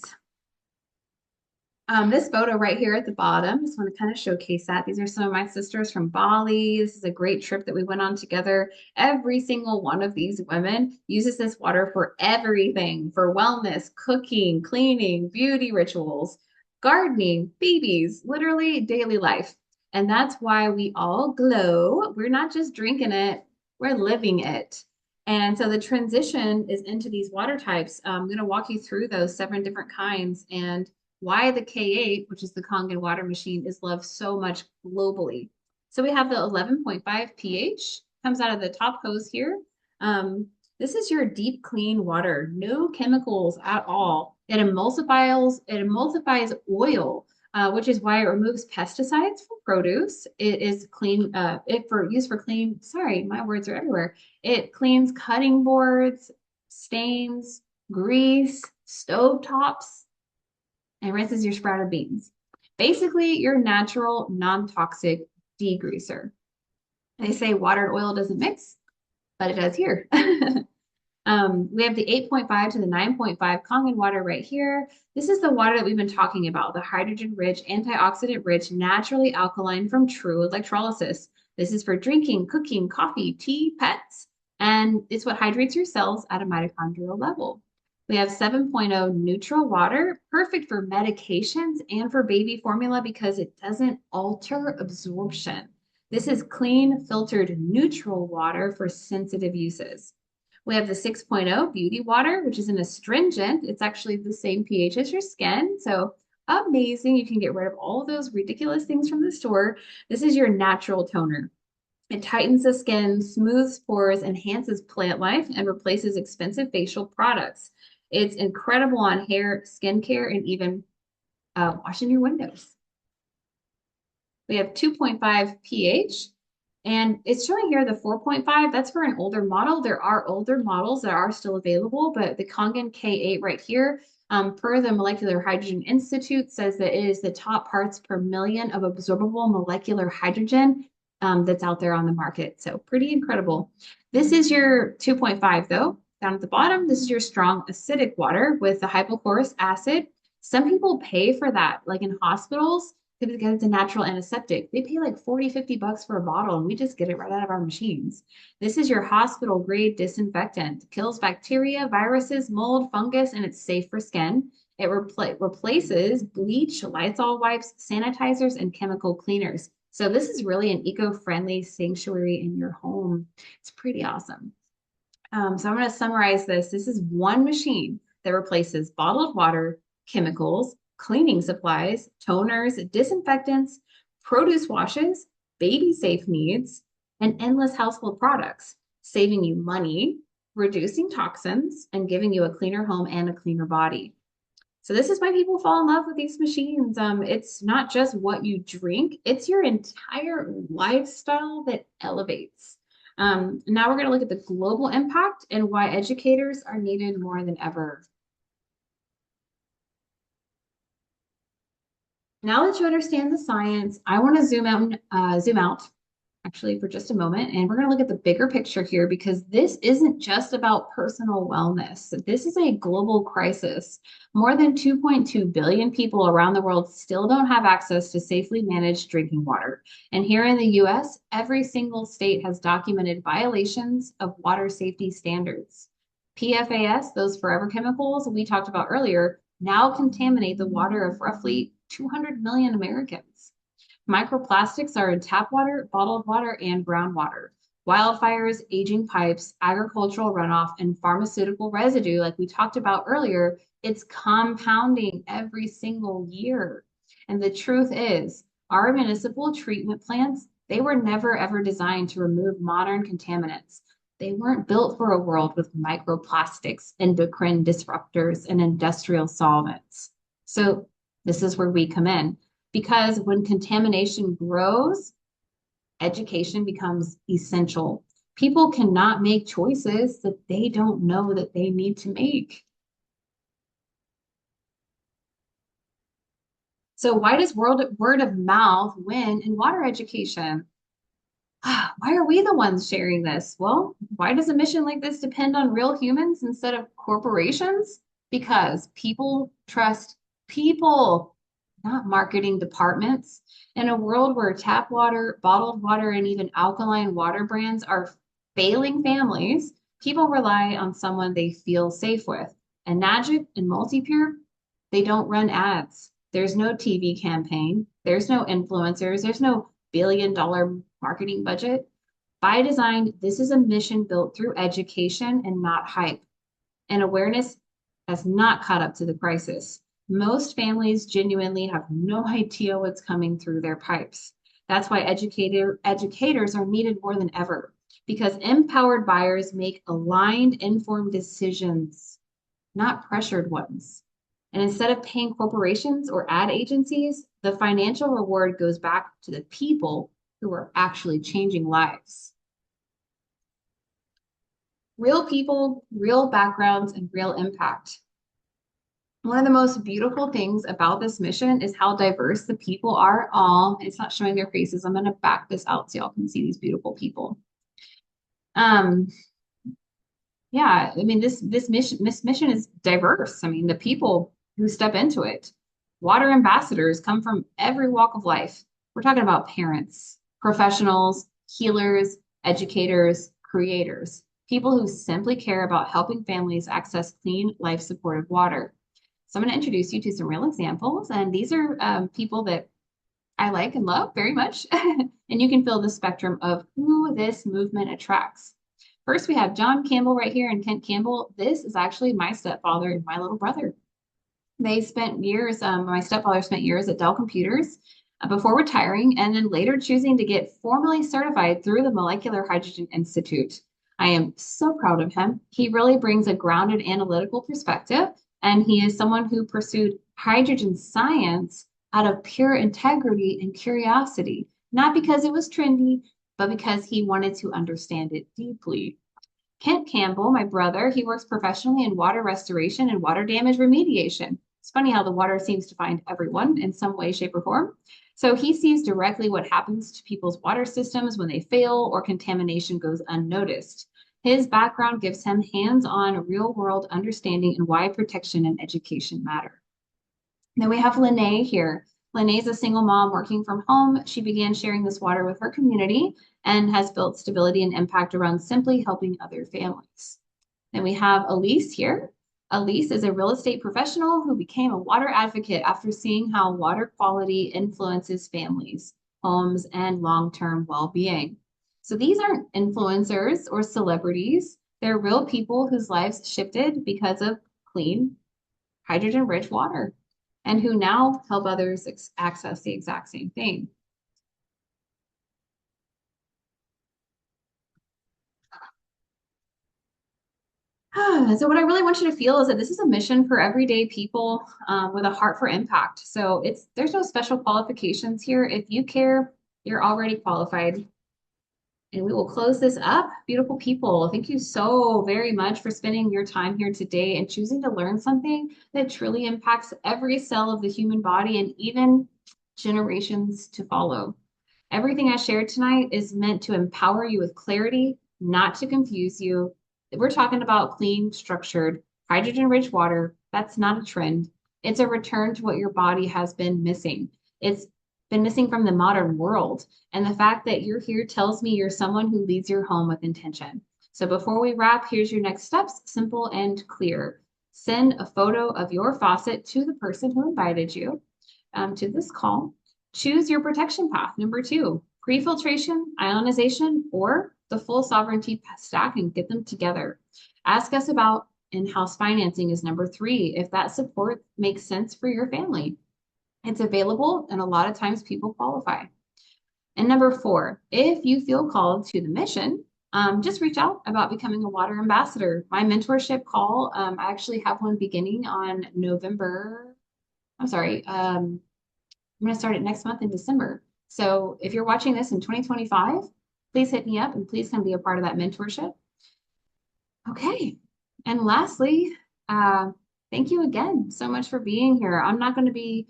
This photo right here at the bottom, just want to kind of showcase that. These are some of my sisters from Bali. This is a great trip that we went on together. Every single one of these women uses this water for everything, for wellness, cooking, cleaning, beauty rituals, gardening, babies, literally daily life. And that's why we all glow. We're not just drinking it, we're living it. And so the transition is into these water types. I'm going to walk you through those 7 different kinds and why the K8, which is the Kangen water machine, is loved so much globally. So we have the 11.5 pH, comes out of the top hose here. This is your deep clean water, no chemicals at all. It emulsifies oil, which is why it removes pesticides from produce. It is clean, sorry, my words are everywhere. It cleans cutting boards, stains, grease, stove tops, and rinses your sprouted beans. Basically, your natural, non-toxic degreaser. They say water and oil doesn't mix, but it does here. We have the 8.5 to the 9.5 Kangen water right here. This is the water that we've been talking about, the hydrogen-rich, antioxidant-rich, naturally alkaline from true electrolysis. This is for drinking, cooking, coffee, tea, pets, and it's what hydrates your cells at a mitochondrial level. We have 7.0 neutral water, perfect for medications and for baby formula because it doesn't alter absorption. This is clean, filtered, neutral water for sensitive uses. We have the 6.0 beauty water, which is an astringent. It's actually the same pH as your skin. So amazing. You can get rid of all of those ridiculous things from the store. This is your natural toner. It tightens the skin, smooths pores, enhances plant life, and replaces expensive facial products. It's incredible on hair, skincare, and even washing your windows. We have 2.5 pH, and it's showing here the 4.5. That's for an older model. There are older models that are still available, but the Kangen K8 right here, per the Molecular Hydrogen Institute, says that it is the top parts per million of absorbable molecular hydrogen that's out there on the market. So pretty incredible. This is your 2.5 though. Down at the bottom, this is your strong acidic water with the hypochlorous acid. Some people pay for that, like in hospitals, because it's a natural antiseptic. They pay like 40, 50 bucks for a bottle, and we just get it right out of our machines. This is your hospital grade disinfectant. Kills bacteria, viruses, mold, fungus, and it's safe for skin. It replaces bleach, Lysol wipes, sanitizers, and chemical cleaners. So this is really an eco-friendly sanctuary in your home. It's pretty awesome. So I'm going to summarize this. This is one machine that replaces bottled water, chemicals, cleaning supplies, toners, disinfectants, produce washes, baby safe needs, and endless household products, saving you money, reducing toxins, and giving you a cleaner home and a cleaner body. So this is why people fall in love with these machines. It's not just what you drink, it's your entire lifestyle that elevates. Now we're going to look at the global impact and why educators are needed more than ever. Now that you understand the science, I want to zoom out actually for just a moment, and we're going to look at the bigger picture here because this isn't just about personal wellness. This is a global crisis. More than 2.2 billion people around the world still don't have access to safely managed drinking water. And here in the US, every single state has documented violations of water safety standards. PFAS, those forever chemicals we talked about earlier, now contaminate the water of roughly 200 million Americans. Microplastics are in tap water, bottled water, and groundwater. Wildfires, aging pipes, agricultural runoff, and pharmaceutical residue, like we talked about earlier, it's compounding every single year. And the truth is, our municipal treatment plants, they were never ever designed to remove modern contaminants. They weren't built for a world with microplastics, endocrine disruptors, and industrial solvents. So this is where we come in. Because when contamination grows, education becomes essential. People cannot make choices that they don't know that they need to make. So why does word of mouth win in water education? Why are we the ones sharing this? Well, why does a mission like this depend on real humans instead of corporations? Because people trust people, not marketing departments. In a world where tap water, bottled water, and even alkaline water brands are failing families, people rely on someone they feel safe with. And Magic and Multipure, they don't run ads. There's no TV campaign. There's no influencers. There's no billion-dollar marketing budget. By design, this is a mission built through education and not hype. And awareness has not caught up to the crisis. Most families genuinely have no idea what's coming through their pipes. That's why educators are needed more than ever, because empowered buyers make aligned, informed decisions, not pressured ones. And instead of paying corporations or ad agencies, the financial reward goes back to the people who are actually changing lives. Real people, real backgrounds, and real impact. One of the most beautiful things about this mission is how diverse the people are. All it's not showing their faces. I'm going to back this out so y'all can see these beautiful people. Um, yeah, I mean this mission is diverse. I mean, the people who step into it, water ambassadors come from every walk of life. We're talking about parents, professionals, healers, educators, creators, people who simply care about helping families access clean, life-supportive water. So I'm going to introduce you to some real examples, and these are people that I like and love very much. And you can feel the spectrum of who this movement attracts. First, we have John Campbell right here and Kent Campbell. This is actually my stepfather and my little brother. They spent years, my stepfather spent years at Dell Computers before retiring and then later choosing to get formally certified through the Molecular Hydrogen Institute. I am so proud of him. He really brings a grounded analytical perspective, and he is someone who pursued hydrogen science out of pure integrity and curiosity, not because it was trendy, but because he wanted to understand it deeply. Kent Campbell, my brother, he works professionally in water restoration and water damage remediation. It's funny how the water seems to find everyone in some way, shape, or form. So he sees directly what happens to people's water systems when they fail or contamination goes unnoticed. His background gives him hands-on, real-world understanding and why protection and education matter. Then we have Lene here. Lene's a single mom working from home. She began sharing this water with her community and has built stability and impact around simply helping other families. Then we have Elise here. Elise is a real estate professional who became a water advocate after seeing how water quality influences families, homes, and long-term well-being. So these aren't influencers or celebrities. They're real people whose lives shifted because of clean, hydrogen-rich water, and who now help others access the exact same thing. So what I really want you to feel is that this is a mission for everyday people with a heart for impact. So there's no special qualifications here. If you care, you're already qualified. And we will close this up. Beautiful people, thank you so very much for spending your time here today and choosing to learn something that truly impacts every cell of the human body and even generations to follow. Everything I shared tonight is meant to empower you with clarity, not to confuse you. We're talking about clean, structured, hydrogen-rich water. That's not a trend. It's a return to what your body has been missing. It's been missing from the modern world. And the fact that you're here tells me you're someone who leads your home with intention. So before we wrap, here's your next steps, simple and clear. Send a photo of your faucet to the person who invited you to this call. Choose your protection path. Number 2, pre-filtration, ionization, or the full sovereignty stack and get them together. Ask us about in-house financing is number 3, if that support makes sense for your family. It's available, and a lot of times people qualify. And number 4, if you feel called to the mission, just reach out about becoming a water ambassador. My mentorship call, I actually have one beginning on November. I'm going to start it next month in December. So if you're watching this in 2025, please hit me up and please come be a part of that mentorship. Okay. And lastly, thank you again so much for being here. I'm not going to be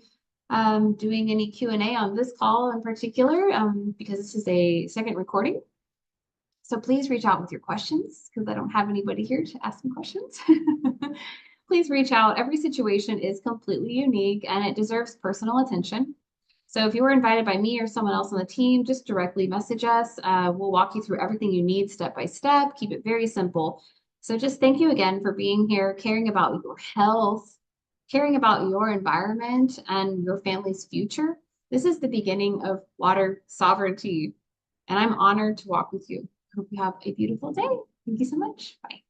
doing any Q&A on this call in particular because this is a second recording. So please reach out with your questions because I don't have anybody here to ask me questions. Please reach out. Every situation is completely unique and it deserves personal attention. So if you were invited by me or someone else on the team, just directly message us. We'll walk you through everything you need step by step. Keep it very simple. So just thank you again for being here, caring about your health, caring about your environment and your family's future. This is the beginning of water sovereignty, and I'm honored to walk with you. Hope you have a beautiful day. Thank you so much. Bye.